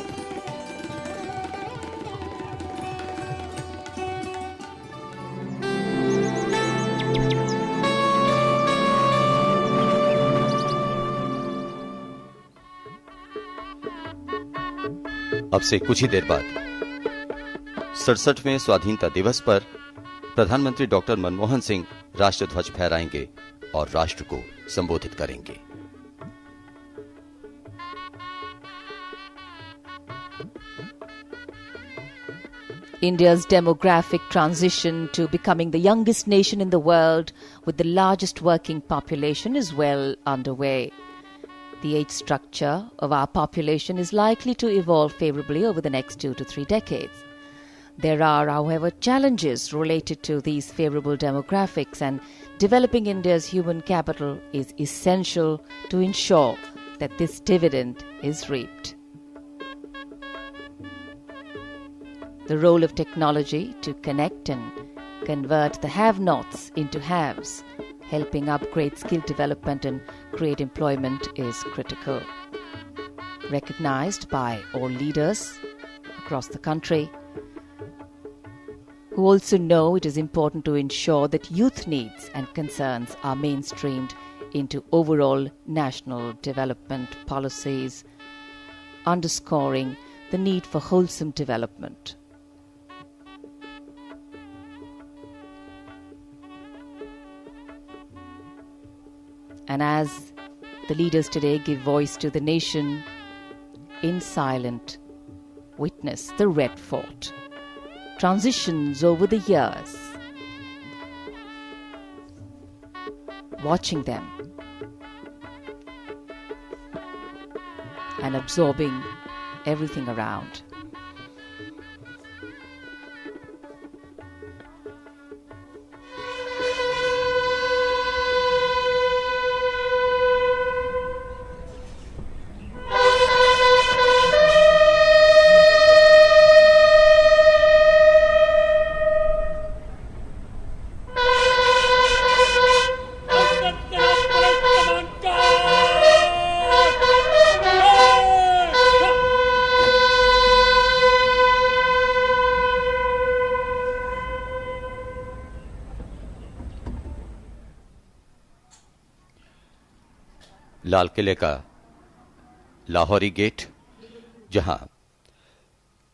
अब से कुछ ही देर बाद 67वें स्वाधीनता दिवस पर प्रधानमंत्री doctor Manmohan Singh राष्ट्रध्वज फहराएंगे और राष्ट्र को संबोधित करेंगे। India's demographic transition to becoming the youngest nation in the world with the largest working population is well underway. The age structure of our population is likely to evolve favorably over the next 2 to 3 decades. There are, however, challenges related to these favorable demographics, and developing India's human capital is essential to ensure that this dividend is reaped. the role of technology to connect and convert the have-nots into haves, helping upgrade skill development and create employment is critical. Recognized by all leaders across the country, who also know it is important to ensure that youth needs and concerns are mainstreamed into overall national development policies, underscoring the need for wholesome development. And as the leaders today give voice to the nation in silent witness, the Red Fort transitions over the years, watching them and absorbing everything around. लाल किले का Lahori gate, जहां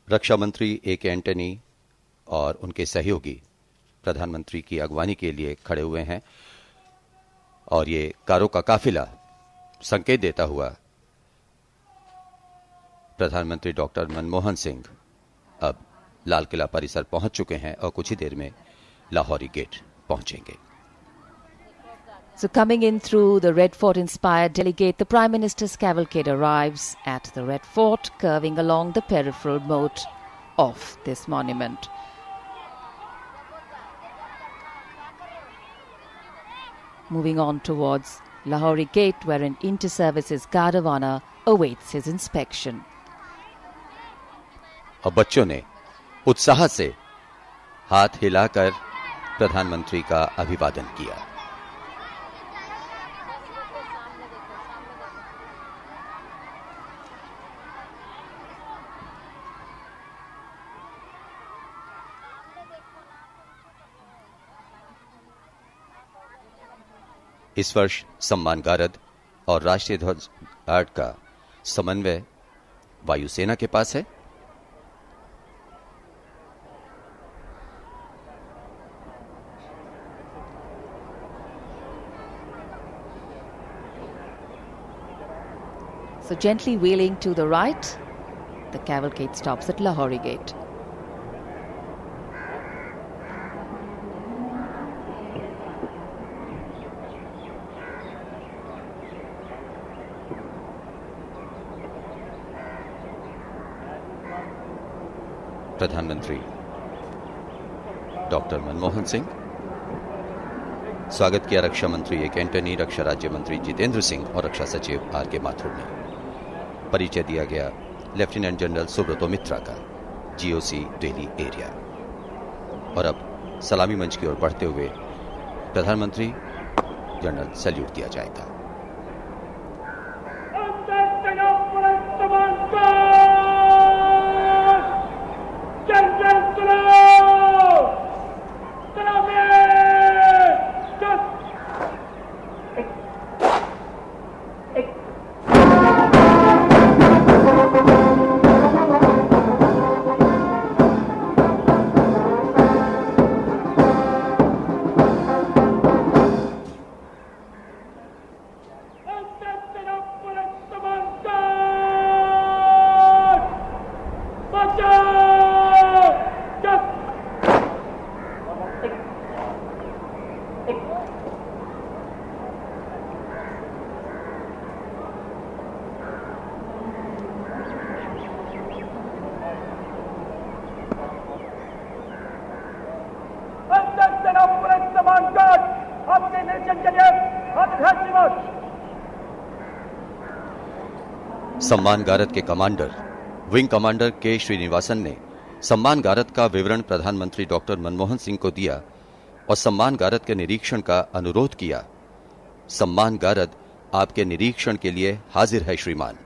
रक्षा मंत्री A.K. Antony और उनके सहयोगी प्रधानमंत्री की अगवानी के लिए खड़े हुए हैं, और ये कारों का काफिला संकेत देता हुआ प्रधानमंत्री डॉक्टर मनमोहन सिंह अब लाल किला परिसर पहुंच चुके हैं और कुछ ही देर में लाहौरी गेट पहुंचेंगे. So coming in through the Red Fort inspired delegate, the Prime Minister's cavalcade arrives at the Red Fort, curving along the peripheral moat of this monument. Moving on towards Lahori Gate, where an inter-services guard of honor awaits his inspection. और बच्चों ने उत्साह से हाथ हिलाकर प्रधानमंत्री का अभिवादन किया. इस वर्ष सम्मान गारद और राष्ट्रीय ध्वज गार्ड का समन्वय वायुसेना के पास है. So gently wheeling to the right, the cavalcade stops at Lahori Gate. प्रधानमंत्री डॉक्टर मनमोहन सिंह, स्वागत किया रक्षा मंत्री A.K. एंटनी, रक्षा राज्य मंत्री जितेंद्र सिंह और रक्षा सचिव R.K. माथुर ने. परिचय दिया गया लेफ्टिनेंट जनरल सुब्रतो मित्रा का, GOC दिल्ली एरिया. और अब सलामी मंच की ओर बढ़ते हुए प्रधानमंत्री जनरल सैल्यूट दिया जाएगा. सम्मान गारद के कमांडर विंग कमांडर के श्रीनिवासन ने सम्मान गारद का विवरण प्रधानमंत्री डॉक्टर मनमोहन सिंह को दिया और सम्मान गारद के निरीक्षण का अनुरोध किया। सम्मान गारद आपके निरीक्षण के लिए हाजिर है श्रीमान।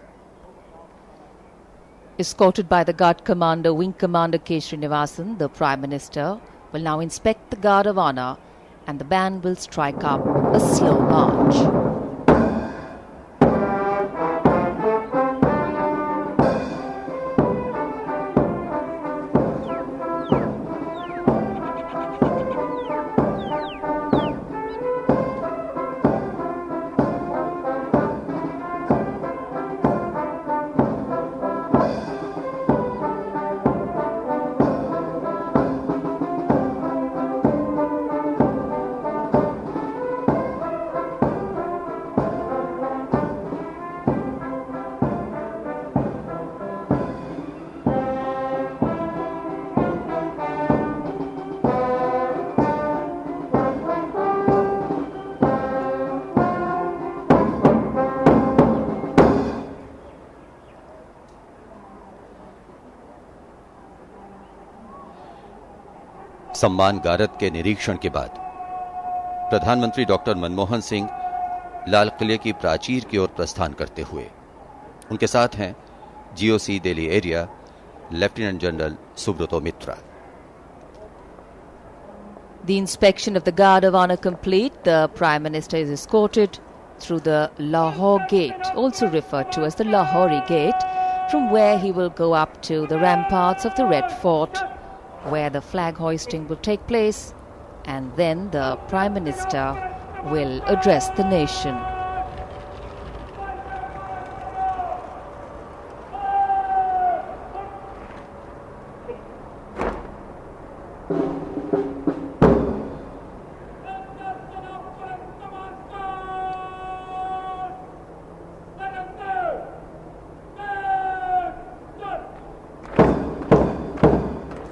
Escorted by the Guard Commander, Wing Commander K. Srinivasan, the Prime Minister will now inspect the Guard of Honor and the band will strike up a slow march. सम्मान गारद के निरीक्षण के बाद प्रधानमंत्री डॉक्टर मनमोहन सिंह लाल किले की प्राचीर की ओर प्रस्थान करते हुए, उनके साथ हैं GOC Delhi area lieutenant general Subrato Mitra. The inspection of the Guard of Honor complete, the Prime Minister is escorted through the Lahore Gate, also referred to as the Lahori Gate, from where he will go up to the ramparts of the Red Fort, where the flag hoisting will take place, and then the Prime Minister will address the nation.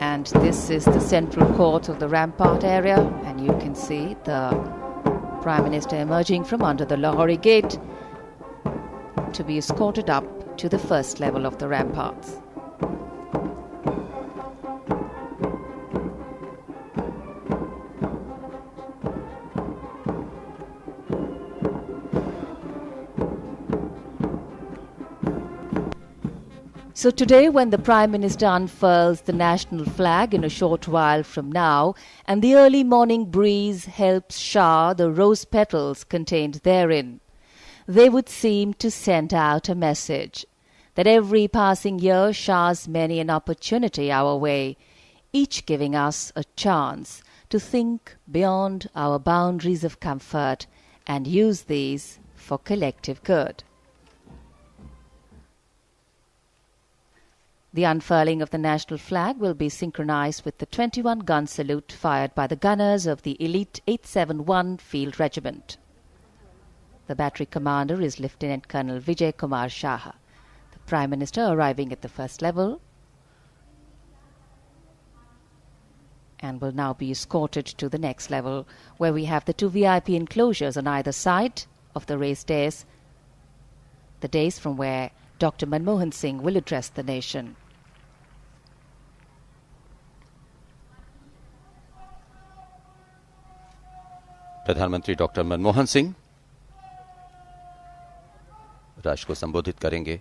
And this is the central court of the rampart area, and you can see the Prime Minister emerging from under the Lahori Gate to be escorted up to the first level of the ramparts. So today, when the Prime Minister unfurls the national flag in a short while from now, and the early morning breeze helps shower the rose petals contained therein, they would seem to send out a message that every passing year showers many an opportunity our way, each giving us a chance to think beyond our boundaries of comfort and use these for collective good. The unfurling of the national flag will be synchronized with the 21-gun salute fired by the gunners of the elite 871 Field Regiment. The battery commander is Lieutenant Colonel Vijay Kumar Shaha. The Prime Minister arriving at the first level and will now be escorted to the next level, where we have the two VIP enclosures on either side of the raised dais, the dais from where Dr. Manmohan Singh will address the nation. प्रधानमंत्री doctor Manmohan Singh राष्ट्र को संबोधित करेंगे।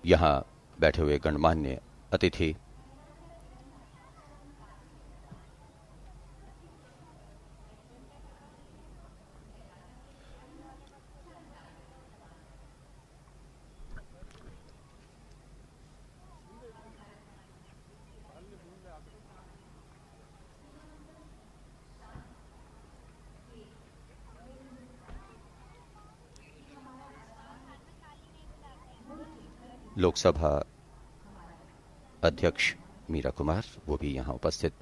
यहां बैठे हुए गणमान्य अतिथि लोकसभा अध्यक्ष मीरा कुमार, वो भी यहां उपस्थित।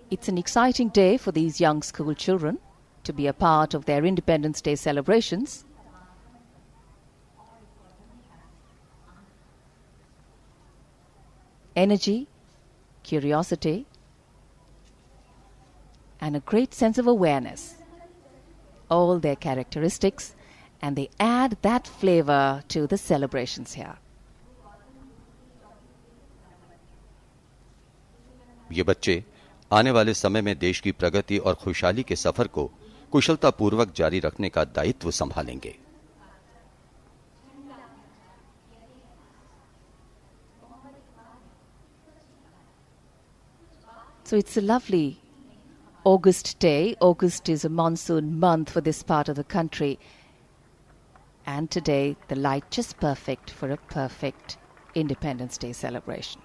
It's an exciting day for these young school children to be a part of their Independence Day celebrations. Energy, curiosity, and a great sense of awareness. All their characteristics, and they add that flavor to the celebrations here. ये बच्चे आने वाले समय में देश की प्रगति और खुशहाली के सफर को कुशलतापूर्वक जारी रखने का दायित्व संभालेंगे। So it's a lovely August day. August is a monsoon month for this part of the country. And today, the light just perfect for a perfect Independence Day celebration.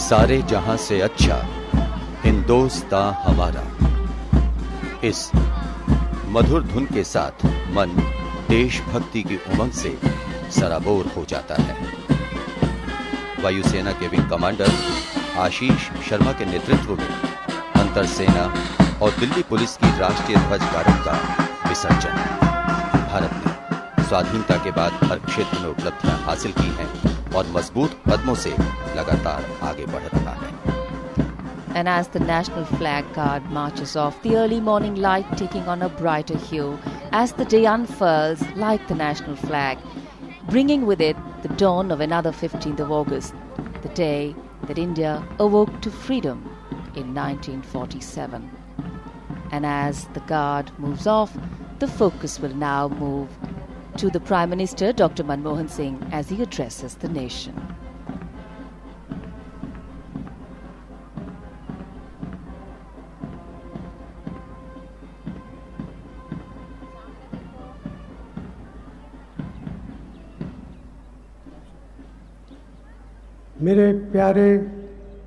सारे जहां से अच्छा हिंदोस्तां हमारा। इस मधुर धुन के साथ मन देशभक्ति की उमंग से सराबोर हो जाता है। वायुसेना के विंग कमांडर आशीष शर्मा के नेतृत्व में अंतर सेना और दिल्ली पुलिस की राष्ट्रीय ध्वज गारद का विसर्जन। भारत ने स्वाधीनता के बाद हर क्षेत्र में उपलब्धियां हासिल की हैं और मजबूत कदमों से लगातार आगे बढ़ रहा है। And as the national flag guard marches off, the early morning light taking on a brighter hue as the day unfurls like the national flag, bringing with it the dawn of another 15th of August, the day that India awoke to freedom in 1947. And as the guard moves off, the focus will now move to the Prime Minister, Dr. Manmohan Singh, as he addresses the nation. मेरे प्यारे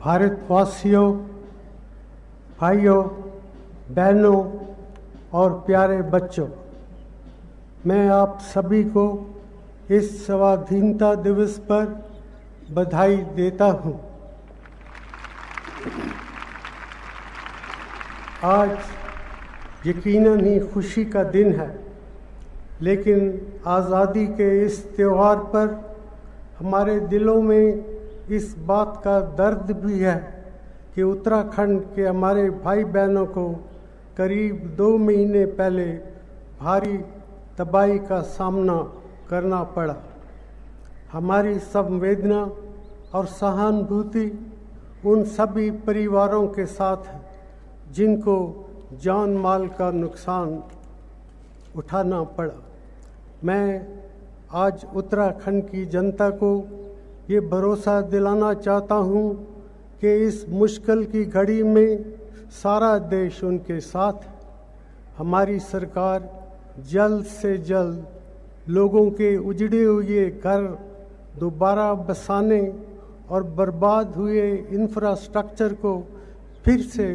भारतवासियों, भाइयों, बहनों और प्यारे बच्चों, मैं आप सभी को इस स्वाधीनता दिवस पर बधाई देता हूं। आज यकीनन ही खुशी का दिन है, लेकिन आज़ादी के इस त्योहार पर हमारे दिलों में इस बात का दर्द भी है कि उत्तराखंड के हमारे भाई बहनों को करीब 2 महीने पहले भारी तबाही का सामना करना पड़ा। हमारी संवेदना और सहानुभूति उन सभी परिवारों के साथ है जिनको जान माल का नुकसान उठाना पड़ा। मैं आज उत्तराखंड की जनता को ये भरोसा दिलाना चाहता हूँ कि इस मुश्किल की घड़ी में सारा देश उनके साथ है। हमारी सरकार जल्द से जल्द लोगों के उजड़े हुए घर दोबारा बसाने और बर्बाद हुए इंफ्रास्ट्रक्चर को फिर से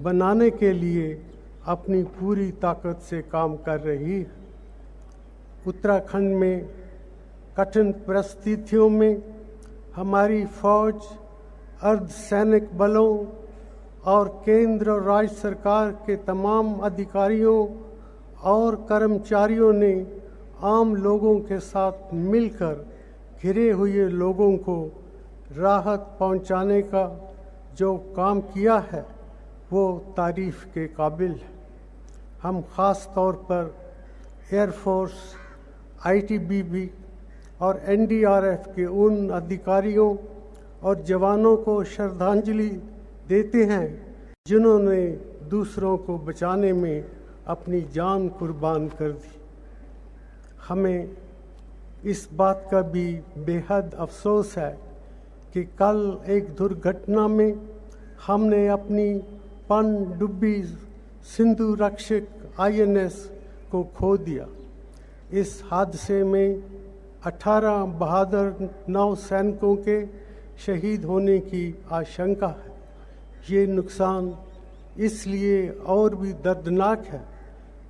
बनाने के लिए अपनी पूरी ताकत से काम कर रही है। उत्तराखंड में कठिन परिस्थितियों में हमारी फौज, अर्धसैनिक बलों और केंद्र और राज्य सरकार के तमाम अधिकारियों और कर्मचारियों ने आम लोगों के साथ मिलकर घिरे हुए लोगों को राहत पहुंचाने का जो काम किया है वो तारीफ के काबिल है। हम ख़ास तौर पर एयरफोर्स, आईटीबीपी और एनडीआरएफ के उन अधिकारियों और जवानों को श्रद्धांजलि देते हैं जिन्होंने दूसरों को बचाने में अपनी जान कुर्बान कर दी। हमें इस बात का भी बेहद अफसोस है कि कल एक दुर्घटना में हमने अपनी पनडुब्बी सिंधु रक्षक आईएनएस को खो दिया। इस हादसे में 18 बहादुर नौसैनिकों के शहीद होने की आशंका है। ये नुकसान इसलिए और भी दर्दनाक है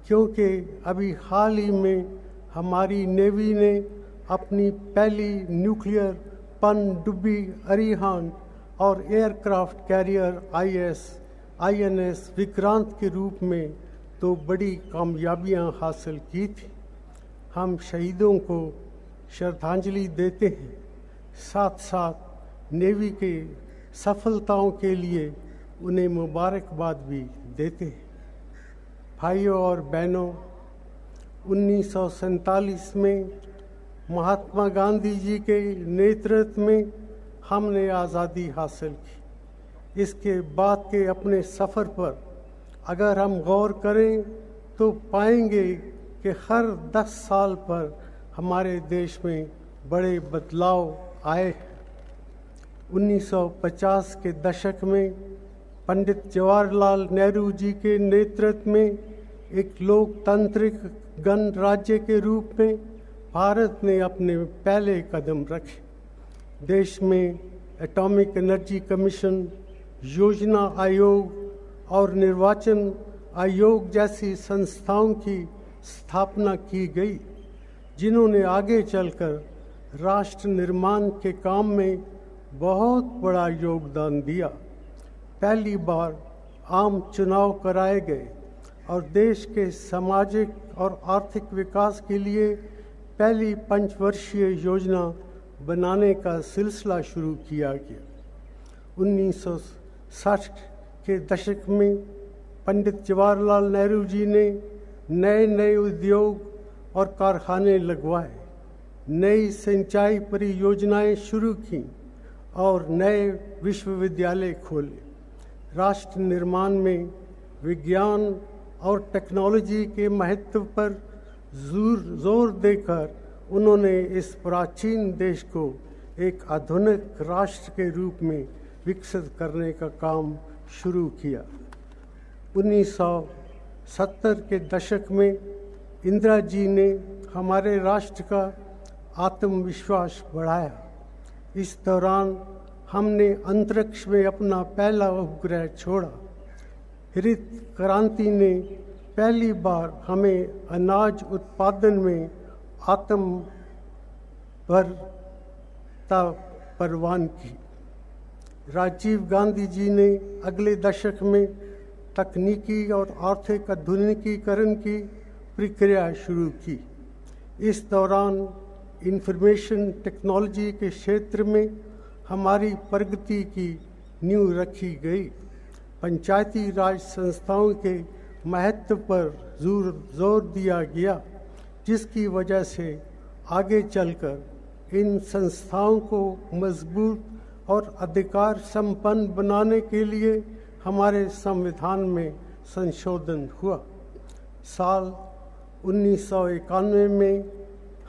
क्योंकि अभी हाल ही में हमारी नेवी ने अपनी पहली न्यूक्लियर पनडुब्बी अरिहांत और एयरक्राफ्ट कैरियर आईएनएस विक्रांत के रूप में तो बड़ी कामयाबियां हासिल की थी। हम शहीदों को श्रद्धांजलि देते हैं, साथ साथ नेवी के सफलताओं के लिए उन्हें मुबारकबाद भी देते हैं। भाइयों और बहनों, 1947 में महात्मा गांधी जी के नेतृत्व में हमने आज़ादी हासिल की। इसके बाद के अपने सफ़र पर अगर हम गौर करें तो पाएंगे कि हर 10 साल पर हमारे देश में बड़े बदलाव आए हैं। 1950 के दशक में पंडित जवाहरलाल नेहरू जी के नेतृत्व में एक लोकतांत्रिक गणराज्य के रूप में भारत ने अपने पहले कदम रखे। देश में एटॉमिक एनर्जी कमीशन, योजना आयोग और निर्वाचन आयोग जैसी संस्थाओं की स्थापना की गई, जिन्होंने आगे चलकर राष्ट्र निर्माण के काम में बहुत बड़ा योगदान दिया। पहली बार आम चुनाव कराए गए और देश के सामाजिक और आर्थिक विकास के लिए पहली पंचवर्षीय योजना बनाने का सिलसिला शुरू किया गया। 1960 के दशक में पंडित जवाहरलाल नेहरू जी ने नए नए उद्योग और कारखाने लगवाए, नई सिंचाई परियोजनाएं शुरू की और नए विश्वविद्यालय खोले। राष्ट्र निर्माण में विज्ञान और टेक्नोलॉजी के महत्व पर जोर देकर उन्होंने इस प्राचीन देश को एक आधुनिक राष्ट्र के रूप में विकसित करने का काम शुरू किया। 1970 के दशक में इंदिरा जी ने हमारे राष्ट्र का आत्मविश्वास बढ़ाया। इस दौरान हमने अंतरिक्ष में अपना पहला उपग्रह छोड़ा। हरित क्रांति ने पहली बार हमें अनाज उत्पादन में आत्मनिर्भरता प्रदान की। राजीव गांधी जी ने अगले दशक में तकनीकी और आर्थिक आधुनिकीकरण की प्रक्रिया शुरू की। इस दौरान इंफॉर्मेशन टेक्नोलॉजी के क्षेत्र में हमारी प्रगति की नींव रखी गई। पंचायती राज संस्थाओं के महत्व पर जोर दिया गया, जिसकी वजह से आगे चलकर इन संस्थाओं को मजबूत और अधिकार संपन्न बनाने के लिए हमारे संविधान में संशोधन हुआ। साल 1991 में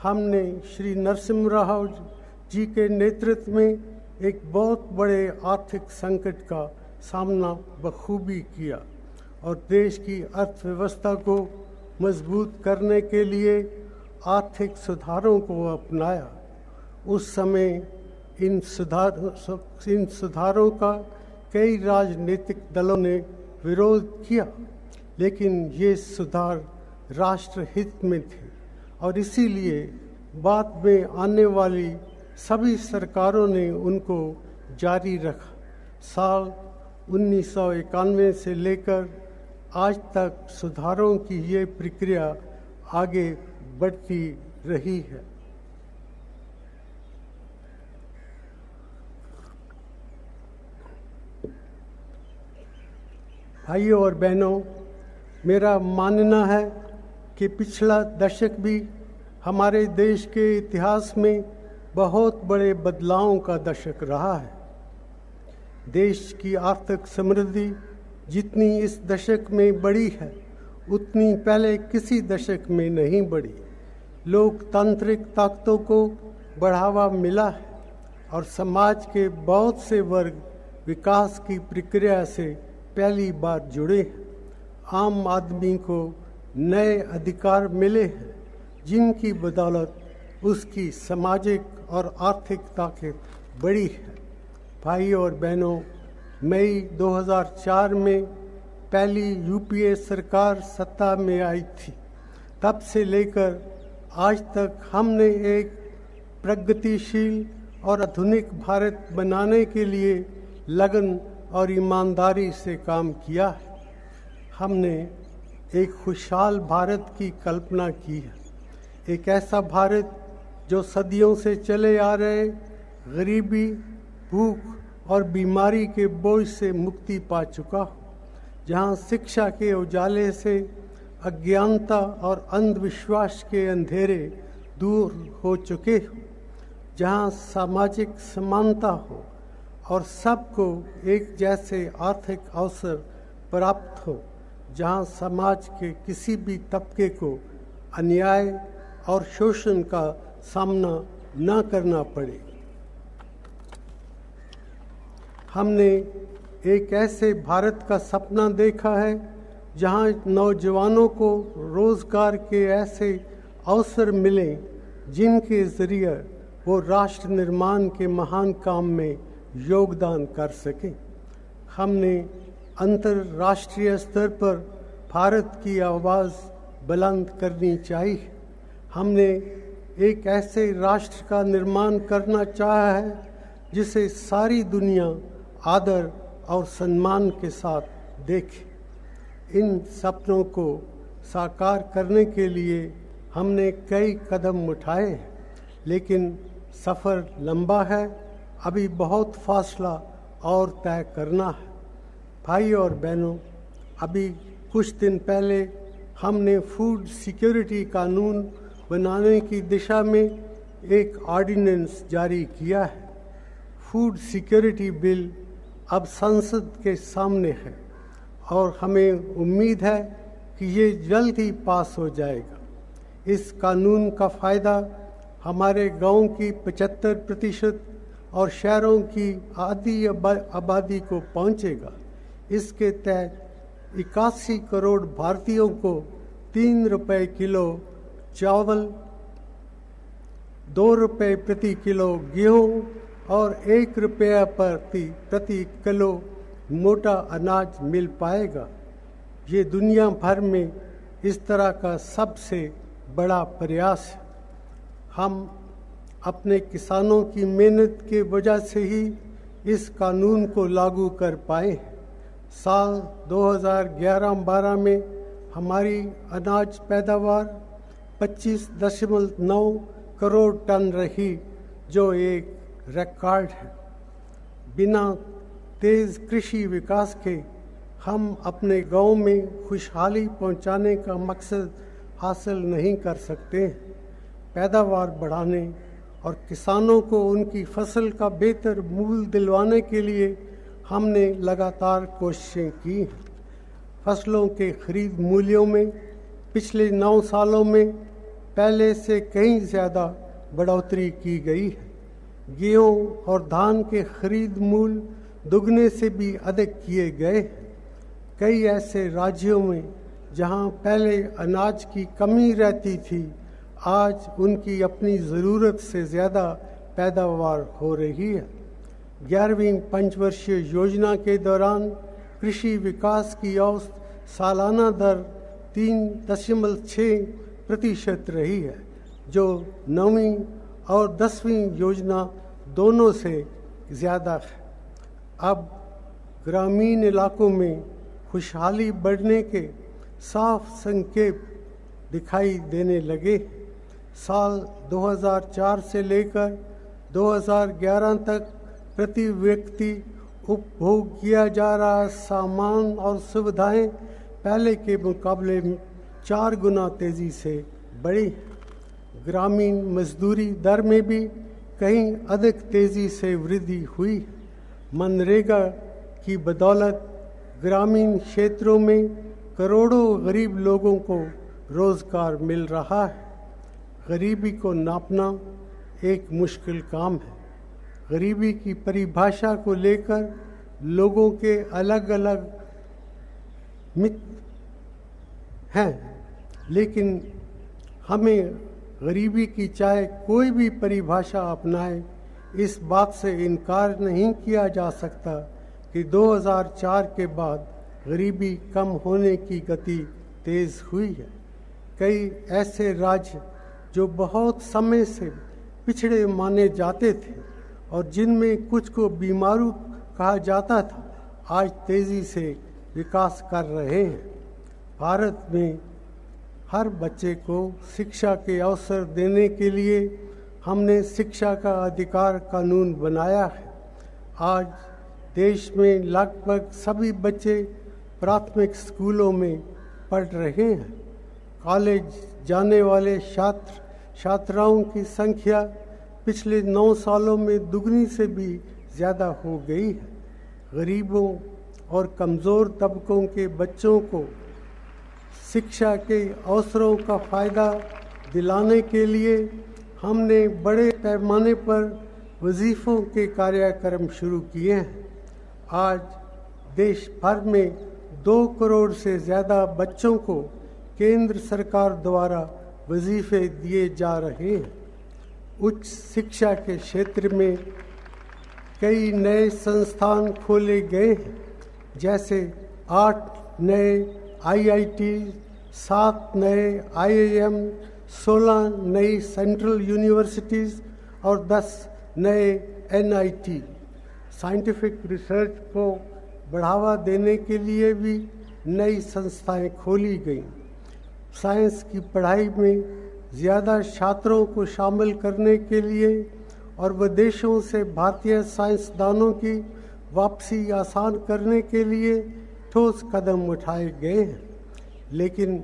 हमने श्री नरसिम्हा राव जी के नेतृत्व में एक बहुत बड़े आर्थिक संकट का सामना बखूबी किया और देश की अर्थव्यवस्था को मजबूत करने के लिए आर्थिक सुधारों को अपनाया। उस समय इन सुधारों का कई राजनीतिक दलों ने विरोध किया, लेकिन ये सुधार राष्ट्र हित में थे और इसीलिए बाद में आने वाली सभी सरकारों ने उनको जारी रखा। साल 1991 से लेकर आज तक सुधारों की ये प्रक्रिया आगे बढ़ती रही है। भाइयों और बहनों, मेरा मानना है कि पिछला दशक भी हमारे देश के इतिहास में बहुत बड़े बदलावों का दशक रहा है। देश की आर्थिक समृद्धि जितनी इस दशक में बढ़ी है, उतनी पहले किसी दशक में नहीं बढ़ी। लोकतांत्रिक ताकतों को बढ़ावा मिला है और समाज के बहुत से वर्ग विकास की प्रक्रिया से पहली बार जुड़े हैं। आम आदमी को नए अधिकार मिले हैं, जिनकी बदौलत उसकी सामाजिक और आर्थिक ताकत बढ़ी है। भाइयों और बहनों, मई 2004 में पहली यूपीए सरकार सत्ता में आई थी। तब से लेकर आज तक हमने एक प्रगतिशील और आधुनिक भारत बनाने के लिए लगन और ईमानदारी से काम किया है। हमने एक खुशहाल भारत की कल्पना की है, एक ऐसा भारत जो सदियों से चले आ रहे गरीबी, भूख और बीमारी के बोझ से मुक्ति पा चुका हो, जहां शिक्षा के उजाले से अज्ञानता और अंधविश्वास के अंधेरे दूर हो चुके हो, जहां सामाजिक समानता हो और सबको एक जैसे आर्थिक अवसर प्राप्त हो, जहां समाज के किसी भी तबके को अन्याय और शोषण का सामना न करना पड़े। हमने एक ऐसे भारत का सपना देखा है जहां नौजवानों को रोजगार के ऐसे अवसर मिले जिनके जरिए वो राष्ट्र निर्माण के महान काम में योगदान कर सके। हमने अंतर्राष्ट्रीय स्तर पर भारत की आवाज़ बुलंद करनी चाहिए। हमने एक ऐसे राष्ट्र का निर्माण करना चाहा है जिसे सारी दुनिया आदर और सम्मान के साथ देखे। इन सपनों को साकार करने के लिए हमने कई कदम उठाए हैं, लेकिन सफ़र लंबा है। अभी बहुत फासला और तय करना है। भाइयों और बहनों, अभी कुछ दिन पहले हमने फूड सिक्योरिटी कानून बनाने की दिशा में एक ऑर्डिनेंस जारी किया है। फूड सिक्योरिटी बिल अब संसद के सामने है और हमें उम्मीद है कि ये जल्द ही पास हो जाएगा। इस कानून का फ़ायदा हमारे गांव की 75% और शहरों की आधी आबादी को पहुंचेगा। इसके तहत 81 करोड़ भारतीयों को 3 रुपये किलो चावल, 2 रुपये प्रति किलो गेहूँ और 1 रुपया प्रति किलो मोटा अनाज मिल पाएगा। ये दुनिया भर में इस तरह का सबसे बड़ा प्रयास है। हम अपने किसानों की मेहनत के वजह से ही इस कानून को लागू कर पाए। साल 2011-12 में हमारी अनाज पैदावार 25.9 करोड़ टन रही, जो एक रिकॉर्ड है। बिना तेज कृषि विकास के हम अपने गांव में खुशहाली पहुंचाने का मकसद हासिल नहीं कर सकते। पैदावार बढ़ाने और किसानों को उनकी फसल का बेहतर मूल्य दिलवाने के लिए हमने लगातार कोशिशें की। फसलों के खरीद मूल्यों में पिछले 9 सालों में पहले से कहीं ज़्यादा बढ़ोतरी की गई है। गेहूं और धान के खरीद मूल्य दुगने से भी अधिक किए गए। कई ऐसे राज्यों में जहां पहले अनाज की कमी रहती थी, आज उनकी अपनी ज़रूरत से ज़्यादा पैदावार हो रही है। 11वीं पंचवर्षीय योजना के दौरान कृषि विकास की औसत सालाना दर 3.6% रही है, जो 9वीं और 10वीं योजना दोनों से ज़्यादा है। अब ग्रामीण इलाकों में खुशहाली बढ़ने के साफ संकेत दिखाई देने लगे। साल 2004 से लेकर 2011 तक प्रति व्यक्ति उपभोग किया जा रहा सामान और सुविधाएं पहले के मुकाबले 4 गुना तेज़ी से बढ़ी। ग्रामीण मजदूरी दर में भी कहीं अधिक तेज़ी से वृद्धि हुई। मनरेगा की बदौलत ग्रामीण क्षेत्रों में करोड़ों गरीब लोगों को रोज़गार मिल रहा है। गरीबी को नापना एक मुश्किल काम है। गरीबी की परिभाषा को लेकर लोगों के अलग अलग मित हैं, लेकिन हमें गरीबी की चाहे कोई भी परिभाषा अपनाए, इस बात से इनकार नहीं किया जा सकता कि 2004 के बाद गरीबी कम होने की गति तेज़ हुई है। कई ऐसे राज्य जो बहुत समय से पिछड़े माने जाते थे और जिनमें कुछ को बीमारू कहा जाता था, आज तेज़ी से विकास कर रहे हैं। भारत में हर बच्चे को शिक्षा के अवसर देने के लिए हमने शिक्षा का अधिकार कानून बनाया है। आज देश में लगभग सभी बच्चे प्राथमिक स्कूलों में पढ़ रहे हैं। कॉलेज जाने वाले छात्राओं की संख्या पिछले 9 सालों में दुगनी से भी ज़्यादा हो गई है। गरीबों और कमज़ोर तबकों के बच्चों को शिक्षा के अवसरों का फ़ायदा दिलाने के लिए हमने बड़े पैमाने पर वजीफ़ों के कार्यक्रम शुरू किए हैं। आज देश भर में 2 करोड़ से ज़्यादा बच्चों को केंद्र सरकार द्वारा वजीफ़े दिए जा रहे हैं। उच्च शिक्षा के क्षेत्र में कई नए संस्थान खोले गए हैं, जैसे 8 नए IIT, 7 नए IIM, 16 नई सेंट्रल यूनिवर्सिटीज़ और 10 नए NIT। साइंटिफिक रिसर्च को बढ़ावा देने के लिए भी नई संस्थाएं खोली गईं। साइंस की पढ़ाई में ज़्यादा छात्रों को शामिल करने के लिए और विदेशों से भारतीय साइंसदानों की वापसी आसान करने के लिए ठोस कदम उठाए गए हैं। लेकिन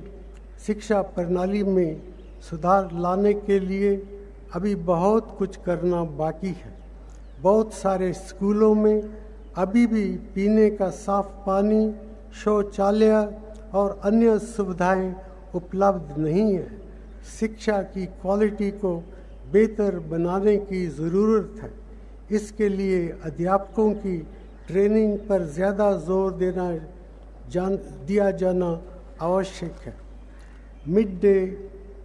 शिक्षा प्रणाली में सुधार लाने के लिए अभी बहुत कुछ करना बाकी है। बहुत सारे स्कूलों में अभी भी पीने का साफ पानी, शौचालय और अन्य सुविधाएं उपलब्ध नहीं है। शिक्षा की क्वालिटी को बेहतर बनाने की ज़रूरत है। इसके लिए अध्यापकों की ट्रेनिंग पर ज़्यादा जोर दिया जाना आवश्यक है। मिड डे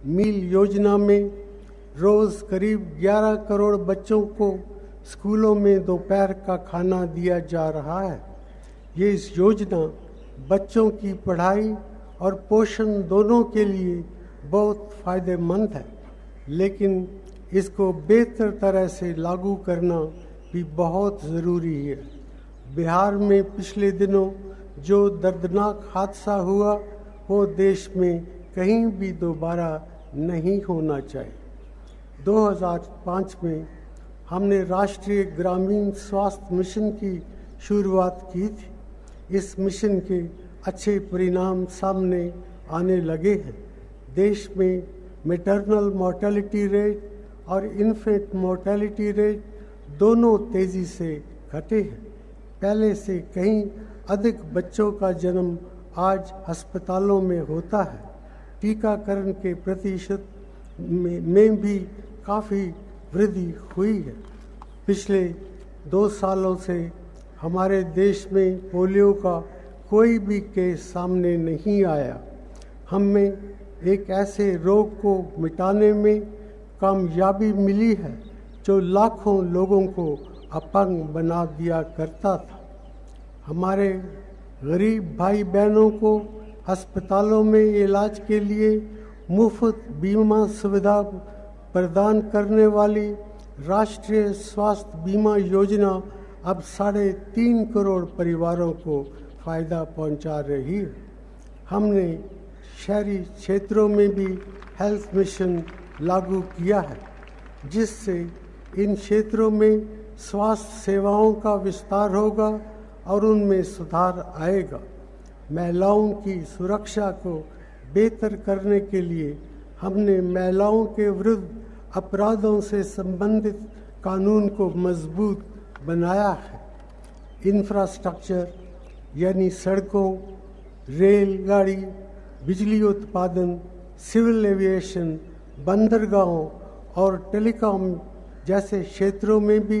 मील योजना में रोज़ करीब 11 करोड़ बच्चों को स्कूलों में दोपहर का खाना दिया जा रहा है। ये इस योजना बच्चों की पढ़ाई और पोषण दोनों के लिए बहुत फ़ायदेमंद है, लेकिन इसको बेहतर तरह से लागू करना भी बहुत ज़रूरी है। बिहार में पिछले दिनों जो दर्दनाक हादसा हुआ, वो देश में कहीं भी दोबारा नहीं होना चाहिए। 2005 में हमने राष्ट्रीय ग्रामीण स्वास्थ्य मिशन की शुरुआत की थी। इस मिशन के अच्छे परिणाम सामने आने लगे हैं। देश में मैटरनल मोर्टेलिटी रेट और इन्फेंट मोर्टेलिटी रेट दोनों तेज़ी से घटे हैं। पहले से कहीं अधिक बच्चों का जन्म आज अस्पतालों में होता है। टीकाकरण के प्रतिशत में भी काफ़ी वृद्धि हुई है। पिछले 2 सालों से हमारे देश में पोलियो का कोई भी केस सामने नहीं आया। हम में एक ऐसे रोग को मिटाने में कामयाबी मिली है जो लाखों लोगों को अपंग बना दिया करता था। हमारे गरीब भाई बहनों को अस्पतालों में इलाज के लिए मुफ्त बीमा सुविधा प्रदान करने वाली राष्ट्रीय स्वास्थ्य बीमा योजना अब 3.5 करोड़ परिवारों को फ़ायदा पहुंचा रही है। हमने शहरी क्षेत्रों में भी हेल्थ मिशन लागू किया है, जिससे इन क्षेत्रों में स्वास्थ्य सेवाओं का विस्तार होगा और उनमें सुधार आएगा। महिलाओं की सुरक्षा को बेहतर करने के लिए हमने महिलाओं के विरुद्ध अपराधों से संबंधित कानून को मजबूत बनाया है। इंफ्रास्ट्रक्चर यानी सड़कों, रेलगाड़ी, बिजली उत्पादन, सिविल एविएशन, बंदरगाहों और टेलीकॉम जैसे क्षेत्रों में भी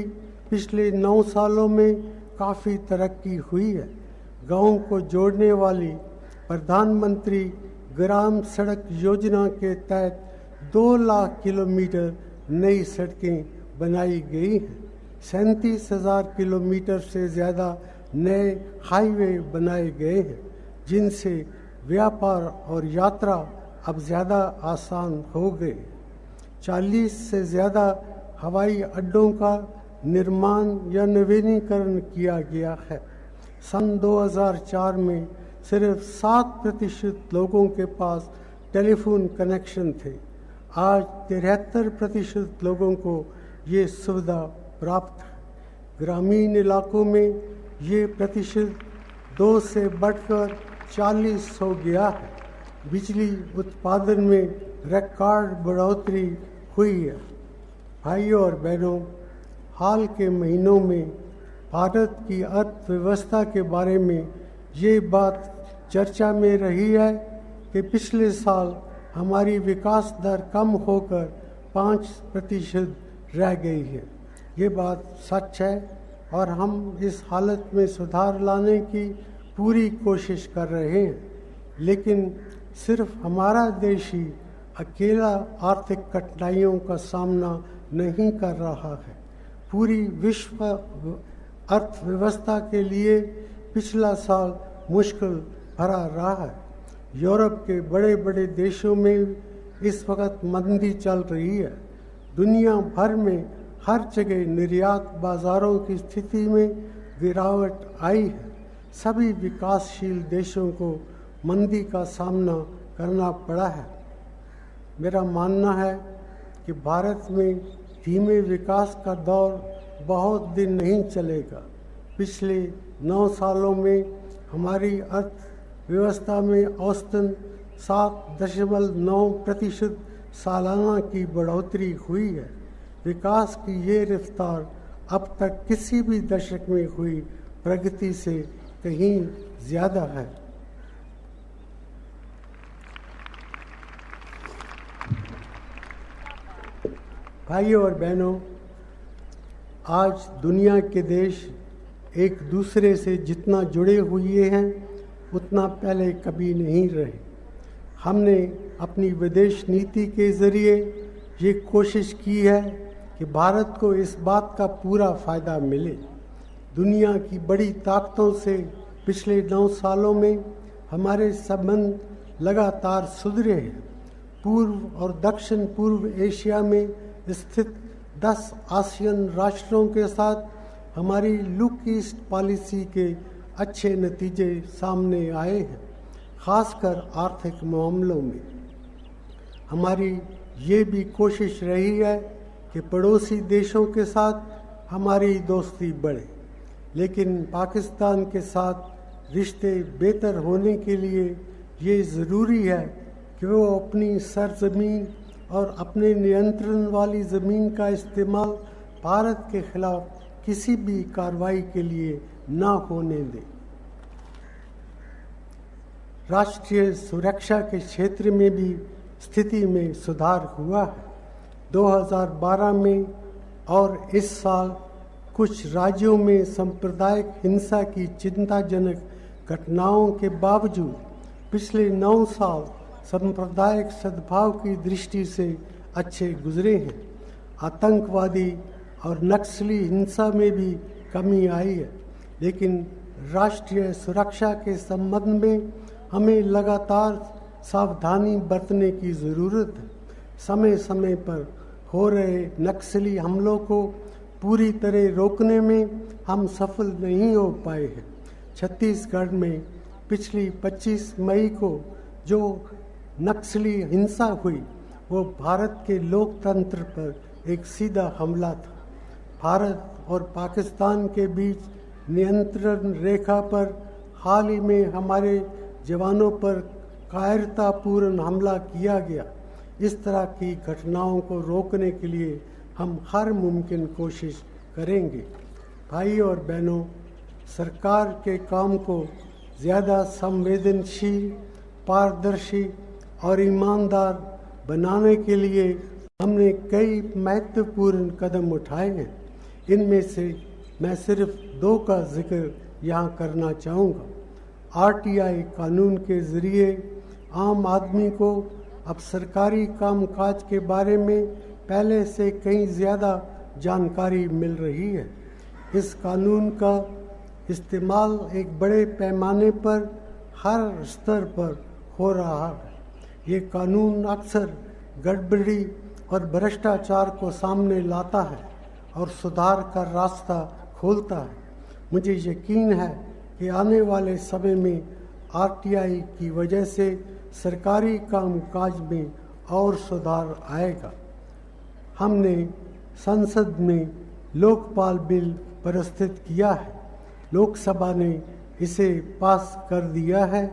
पिछले 9 सालों में काफ़ी तरक्की हुई है। गाँव को जोड़ने वाली प्रधानमंत्री ग्राम सड़क योजना के तहत 2 लाख किलोमीटर नई सड़कें बनाई गई हैं। 37,000 किलोमीटर से ज़्यादा नए हाईवे बनाए गए हैं, जिनसे व्यापार और यात्रा अब ज़्यादा आसान हो गई। 40 से ज़्यादा हवाई अड्डों का निर्माण या नवीनीकरण किया गया है। सन 2004 में सिर्फ 7% लोगों के पास टेलीफोन कनेक्शन थे। आज 73% लोगों को ये सुविधा प्राप्त है। ग्रामीण इलाकों में ये प्रतिशत 2 से बढ़कर 40 हो गया है। बिजली उत्पादन में रिकॉर्ड बढ़ोतरी हुई है। भाइयों और बहनों, हाल के महीनों में भारत की अर्थव्यवस्था के बारे में ये बात चर्चा में रही है कि पिछले साल हमारी विकास दर कम होकर 5% रह गई है। ये बात सच है और हम इस हालत में सुधार लाने की पूरी कोशिश कर रहे हैं। लेकिन सिर्फ हमारा देश ही अकेला आर्थिक कठिनाइयों का सामना नहीं कर रहा है। पूरी विश्व अर्थव्यवस्था के लिए पिछला साल मुश्किल भरा रहा है। यूरोप के बड़े बड़े देशों में इस वक्त मंदी चल रही है। दुनिया भर में हर जगह निर्यात बाजारों की स्थिति में गिरावट आई है। सभी विकासशील देशों को मंदी का सामना करना पड़ा है। मेरा मानना है कि भारत में धीमे विकास का दौर बहुत दिन नहीं चलेगा। पिछले 9 सालों में हमारी अर्थव्यवस्था में औसतन 7.9% सालाना की बढ़ोतरी हुई है। विकास की ये रफ्तार अब तक किसी भी दशक में हुई प्रगति से कहीं ज़्यादा है। भाइयों और बहनों, आज दुनिया के देश एक दूसरे से जितना जुड़े हुए हैं उतना पहले कभी नहीं रहे। हमने अपनी विदेश नीति के ज़रिए ये कोशिश की है कि भारत को इस बात का पूरा फ़ायदा मिले। दुनिया की बड़ी ताकतों से पिछले 9 सालों में हमारे संबंध लगातार सुधरे हैं। पूर्व और दक्षिण पूर्व एशिया में स्थित 10 आसियान राष्ट्रों के साथ हमारी लुक ईस्ट पॉलिसी के अच्छे नतीजे सामने आए हैं, खासकर आर्थिक मामलों में। हमारी ये भी कोशिश रही है कि पड़ोसी देशों के साथ हमारी दोस्ती बढ़े, लेकिन पाकिस्तान के साथ रिश्ते बेहतर होने के लिए ये ज़रूरी है कि वो अपनी सरजमीन और अपने नियंत्रण वाली ज़मीन का इस्तेमाल भारत के खिलाफ किसी भी कार्रवाई के लिए ना होने दें। राष्ट्रीय सुरक्षा के क्षेत्र में भी स्थिति में सुधार हुआ है। 2012 में और इस साल कुछ राज्यों में सांप्रदायिक हिंसा की चिंताजनक घटनाओं के बावजूद पिछले 9 साल सांप्रदायिक सद्भाव की दृष्टि से अच्छे गुजरे हैं। आतंकवादी और नक्सली हिंसा में भी कमी आई है, लेकिन राष्ट्रीय सुरक्षा के संबंध में हमें लगातार सावधानी बरतने की ज़रूरत है। समय समय पर हो रहे नक्सली हमलों को पूरी तरह रोकने में हम सफल नहीं हो पाए हैं। छत्तीसगढ़ में पिछली 25 मई को जो नक्सली हिंसा हुई वो भारत के लोकतंत्र पर एक सीधा हमला था। भारत और पाकिस्तान के बीच नियंत्रण रेखा पर हाल ही में हमारे जवानों पर कायरतापूर्ण हमला किया गया। इस तरह की घटनाओं को रोकने के लिए हम हर मुमकिन कोशिश करेंगे। भाई और बहनों, सरकार के काम को ज़्यादा संवेदनशील, पारदर्शी और ईमानदार बनाने के लिए हमने कई महत्वपूर्ण कदम उठाए हैं। इनमें से मैं सिर्फ 2 का जिक्र यहाँ करना चाहूँगा। आरटीआई कानून के ज़रिए आम आदमी को अब सरकारी कामकाज के बारे में पहले से कहीं ज़्यादा जानकारी मिल रही है। इस कानून का इस्तेमाल एक बड़े पैमाने पर हर स्तर पर हो रहा है। ये कानून अक्सर गड़बड़ी और भ्रष्टाचार को सामने लाता है और सुधार का रास्ता खोलता है। मुझे यकीन है कि आने वाले समय में आरटीआई की वजह से सरकारी कामकाज में और सुधार आएगा। हमने संसद में लोकपाल बिल प्रस्तुत किया है। लोकसभा ने इसे पास कर दिया है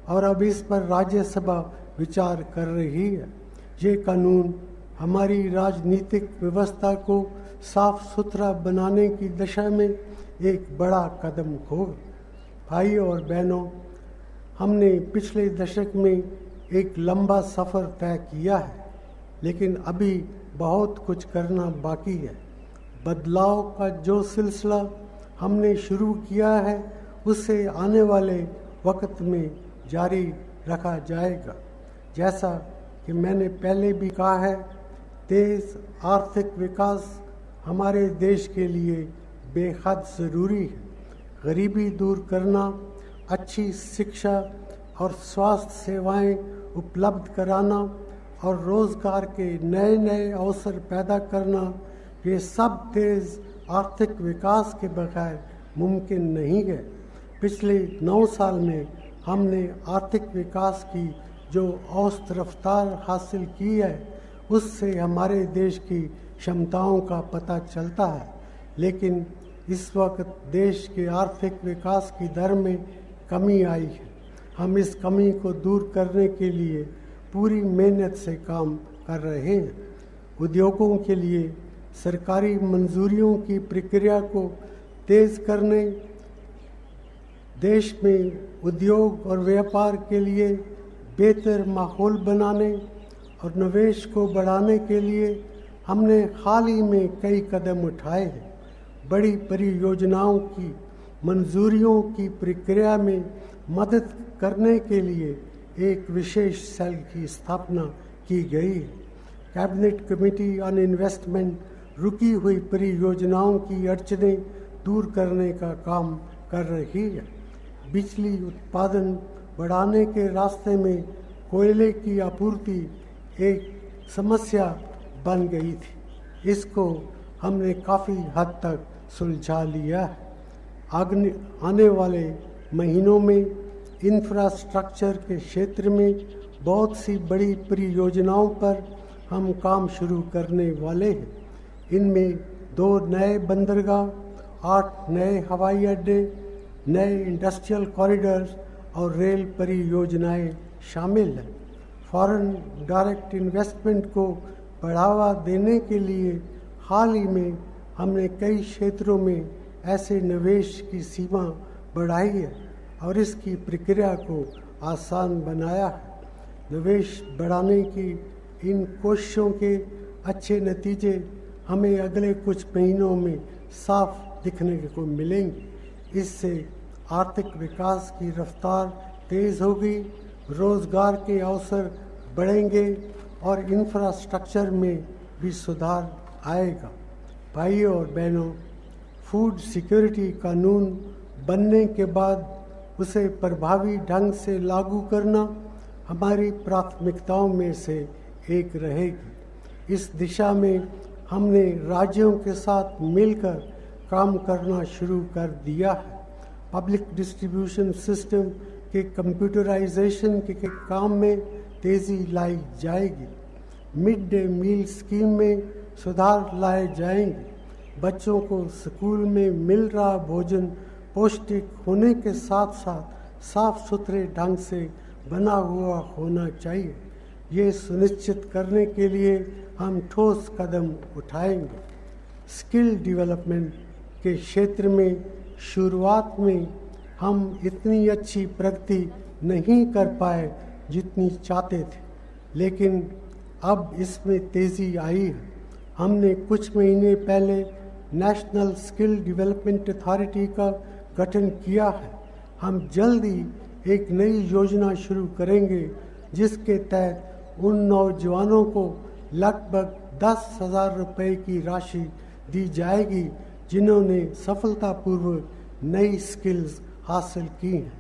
और अब इस पर राज्यसभा विचार कर रही है। ये कानून हमारी राजनीतिक व्यवस्था को साफ सुथरा बनाने की दिशा में एक बड़ा कदम होगा। भाई और बहनों, हमने पिछले दशक में एक लंबा सफ़र तय किया है, लेकिन अभी बहुत कुछ करना बाकी है। बदलाव का जो सिलसिला हमने शुरू किया है उसे आने वाले वक्त में जारी रखा जाएगा। जैसा कि मैंने पहले भी कहा है, तेज आर्थिक विकास हमारे देश के लिए बेहद ज़रूरी है। गरीबी दूर करना, अच्छी शिक्षा और स्वास्थ्य सेवाएं उपलब्ध कराना और रोज़गार के नए नए अवसर पैदा करना, ये सब तेज़ आर्थिक विकास के बगैर मुमकिन नहीं है। पिछले 9 साल में हमने आर्थिक विकास की जो औसत रफ्तार हासिल की है उससे हमारे देश की क्षमताओं का पता चलता है, लेकिन इस वक्त देश के आर्थिक विकास की दर में कमी आई है। हम इस कमी को दूर करने के लिए पूरी मेहनत से काम कर रहे हैं। उद्योगों के लिए सरकारी मंजूरियों की प्रक्रिया को तेज़ करने, देश में उद्योग और व्यापार के लिए बेहतर माहौल बनाने और निवेश को बढ़ाने के लिए हमने हाल ही में कई कदम उठाए हैं। बड़ी परियोजनाओं की मंजूरियों की प्रक्रिया में मदद करने के लिए एक विशेष सेल की स्थापना की गई है। कैबिनेट कमेटी ऑन इन्वेस्टमेंट रुकी हुई परियोजनाओं की अड़चनें दूर करने का काम कर रही है। बिजली उत्पादन बढ़ाने के रास्ते में कोयले की आपूर्ति एक समस्या बन गई थी। इसको हमने काफ़ी हद तक सुलझा लिया है। आने वाले महीनों में इंफ्रास्ट्रक्चर के क्षेत्र में बहुत सी बड़ी परियोजनाओं पर हम काम शुरू करने वाले हैं। इनमें 2 नए बंदरगाह, 8 नए हवाई अड्डे, नए इंडस्ट्रियल कॉरिडोर्स और रेल परियोजनाएं शामिल हैं। फॉरेन डायरेक्ट इन्वेस्टमेंट को बढ़ावा देने के लिए हाल ही में हमने कई क्षेत्रों में ऐसे निवेश की सीमा बढ़ाई है और इसकी प्रक्रिया को आसान बनाया है। निवेश बढ़ाने की इन कोशिशों के अच्छे नतीजे हमें अगले कुछ महीनों में साफ दिखने को मिलेंगे। इससे आर्थिक विकास की रफ्तार तेज होगी, रोजगार के अवसर बढ़ेंगे और इंफ्रास्ट्रक्चर में भी सुधार आएगा। भाइयों और बहनों, फूड सिक्योरिटी कानून बनने के बाद उसे प्रभावी ढंग से लागू करना हमारी प्राथमिकताओं में से एक रहेगी। इस दिशा में हमने राज्यों के साथ मिलकर काम करना शुरू कर दिया है। पब्लिक डिस्ट्रीब्यूशन सिस्टम के कंप्यूटराइजेशन के काम में तेजी लाई जाएगी। मिड डे मील स्कीम में सुधार लाए जाएंगे। बच्चों को स्कूल में मिल रहा भोजन पौष्टिक होने के साथ साथ साफ सुथरे ढंग से बना हुआ होना चाहिए। ये सुनिश्चित करने के लिए हम ठोस कदम उठाएंगे। स्किल डेवलपमेंट के क्षेत्र में शुरुआत में हम इतनी अच्छी प्रगति नहीं कर पाए जितनी चाहते थे, लेकिन अब इसमें तेज़ी आई है। हमने कुछ महीने पहले नेशनल स्किल डेवलपमेंट अथॉरिटी का गठन किया है। हम जल्द ही एक नई योजना शुरू करेंगे जिसके तहत उन नौजवानों को लगभग 10,000 रुपये की राशि दी जाएगी जिन्होंने सफलतापूर्वक नई स्किल्स हासिल की हैं।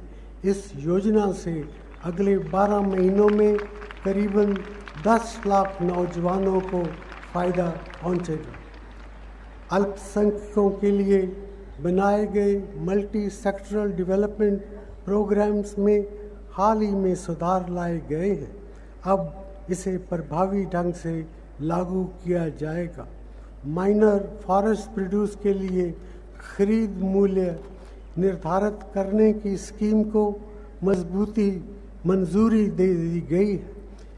इस योजना से अगले 12 महीनों में करीबन 10 लाख नौजवानों को फ़ायदा पहुंचेगा। अल्पसंख्यकों के लिए बनाए गए मल्टी सेक्टरल डेवलपमेंट प्रोग्राम्स में हाल ही में सुधार लाए गए हैं। अब इसे प्रभावी ढंग से लागू किया जाएगा। माइनर फॉरेस्ट प्रोड्यूस के लिए खरीद मूल्य निर्धारित करने की स्कीम को मंजूरी दे दी गई है।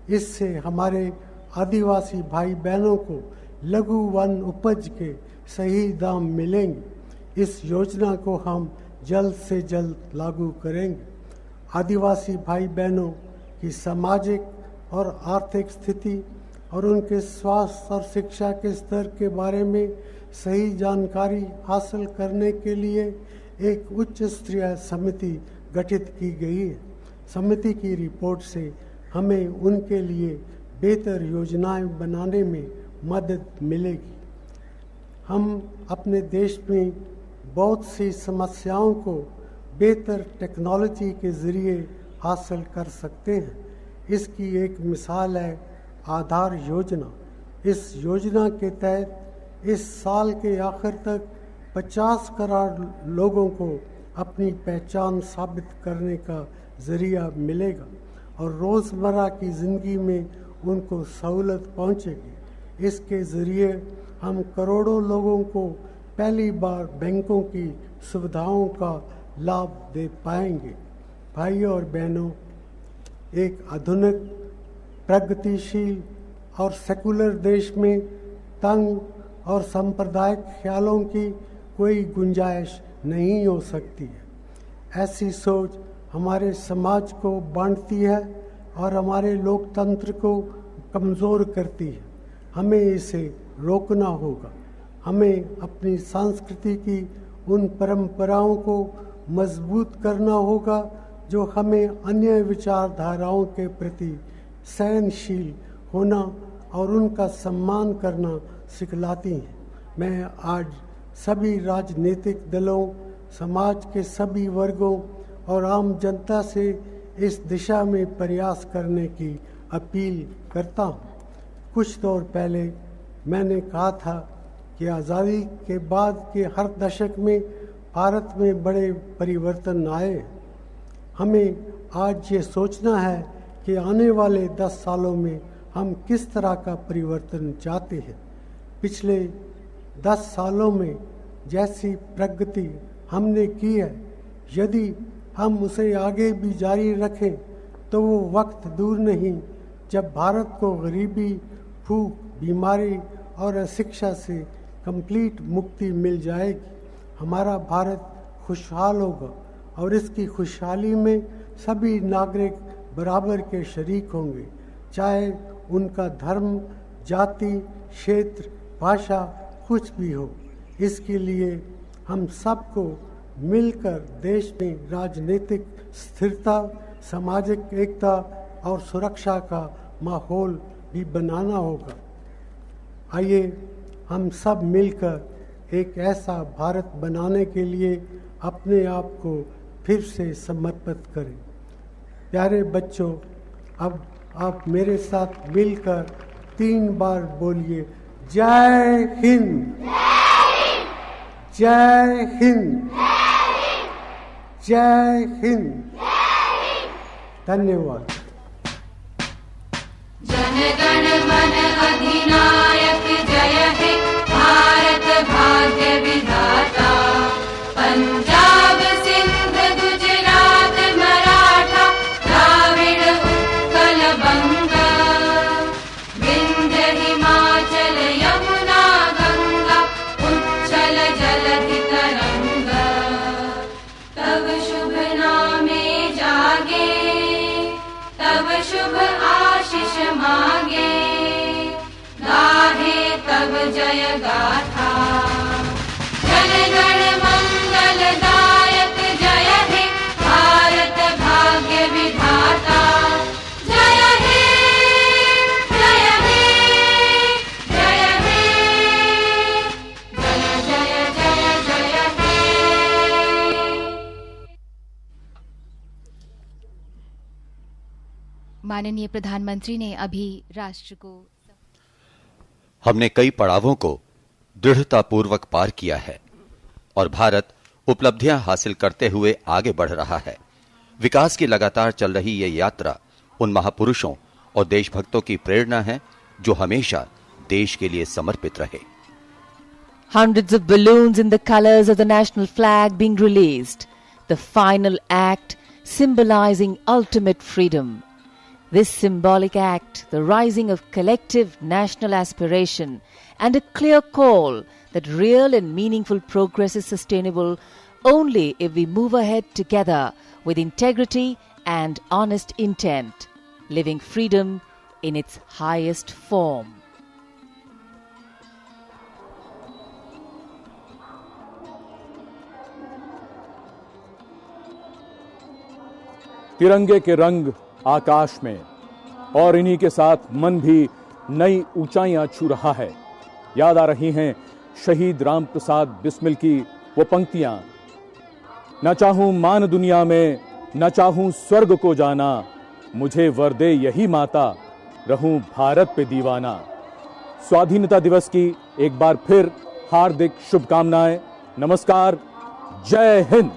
इससे हमारे आदिवासी भाई बहनों को लघु वन उपज के सही दाम मिलेंगे। इस योजना को हम जल्द से जल्द लागू करेंगे। आदिवासी भाई बहनों की सामाजिक और आर्थिक स्थिति और उनके स्वास्थ्य और शिक्षा के स्तर के बारे में सही जानकारी हासिल करने के लिए एक उच्च स्तरीय समिति गठित की गई है। समिति की रिपोर्ट से हमें उनके लिए बेहतर योजनाएं बनाने में मदद मिलेगी। हम अपने देश में बहुत सी समस्याओं को बेहतर टेक्नोलॉजी के ज़रिए हासिल कर सकते हैं। इसकी एक मिसाल है आधार योजना। इस योजना के तहत इस साल के आखिर तक 50 करोड़ लोगों को अपनी पहचान साबित करने का ज़रिया मिलेगा और रोज़मर्रा की ज़िंदगी में उनको सहूलत पहुंचेगी। इसके ज़रिए हम करोड़ों लोगों को पहली बार बैंकों की सुविधाओं का लाभ दे पाएंगे। भाइयों और बहनों, एक आधुनिक प्रगतिशील और सेकुलर देश में तंग और सांप्रदायिक ख्यालों की कोई गुंजाइश नहीं हो सकती है। ऐसी सोच हमारे समाज को बांटती है और हमारे लोकतंत्र को कमज़ोर करती है। हमें इसे रोकना होगा। हमें अपनी संस्कृति की उन परंपराओं को मजबूत करना होगा जो हमें अन्य विचारधाराओं के प्रति सहनशील होना और उनका सम्मान करना सिखलाती हैं। मैं आज सभी राजनीतिक दलों, समाज के सभी वर्गों और आम जनता से इस दिशा में प्रयास करने की अपील करता हूँ। कुछ दौर पहले मैंने कहा था कि आज़ादी के बाद के हर दशक में भारत में बड़े परिवर्तन आए। हमें आज ये सोचना है कि आने वाले 10 सालों में हम किस तरह का परिवर्तन चाहते हैं। पिछले 10 सालों में जैसी प्रगति हमने की है, यदि हम उसे आगे भी जारी रखें तो वो वक्त दूर नहीं जब भारत को गरीबी, भूख, बीमारी और अशिक्षा से कंप्लीट मुक्ति मिल जाएगी। हमारा भारत खुशहाल होगा और इसकी खुशहाली में सभी नागरिक बराबर के शरीक होंगे, चाहे उनका धर्म, जाति, क्षेत्र, भाषा कुछ भी हो। इसके लिए हम सबको मिलकर देश में राजनीतिक स्थिरता, सामाजिक एकता और सुरक्षा का माहौल भी बनाना होगा। आइए हम सब मिलकर एक ऐसा भारत बनाने के लिए अपने आप को फिर से समर्पित करें। प्यारे बच्चों, अब आप मेरे साथ मिलकर 3 बार बोलिए, जय हिंद, जय हिंद, जय हिंद। धन्यवाद। जनगण मन अधिनायक जय हे भारत भाग्य विधाता। पंजाब सिंध गुजरात मराठा द्राविड़ उत्कल बंग। विंध्य हिमाचल यमुना गंगा उच्छल जलधि तरंग। तब शुभ नामे जागे, तब शुभ आशीष मांगे, गाहे तब जय गाथा। जनगण मंगलदायक जय हे भारत भाग्य विधाता। जय हे, जय हे, जय हे, जय जय जय जय हे। माननीय प्रधानमंत्री ने अभी राष्ट्र को हमने कई पड़ावों को दृढ़तापूर्वक पार किया है और भारत उपलब्धियां हासिल करते हुए आगे बढ़ रहा है। विकास की लगातार चल रही ये यात्रा उन महापुरुषों और देशभक्तों की प्रेरणा है जो हमेशा देश के लिए समर्पित रहे। Hundreds of balloons in the colors of the national flag being released, the final act symbolizing ultimate freedom. This symbolic act, the rising of collective national aspiration and a clear call that real and meaningful progress is sustainable only if we move ahead together with integrity and honest intent, living freedom in its highest form. तिरंगे के रंग आकाश में और इन्हीं के साथ मन भी नई ऊंचाइयां छू रहा है। याद आ रही हैं शहीद राम प्रसाद बिस्मिल की वो पंक्तियां, न चाहूं मान दुनिया में, न चाहूं स्वर्ग को जाना, मुझे वर दे यही माता, रहूं भारत पे दीवाना। स्वाधीनता दिवस की एक बार फिर हार्दिक शुभकामनाएं। नमस्कार, जय हिंद।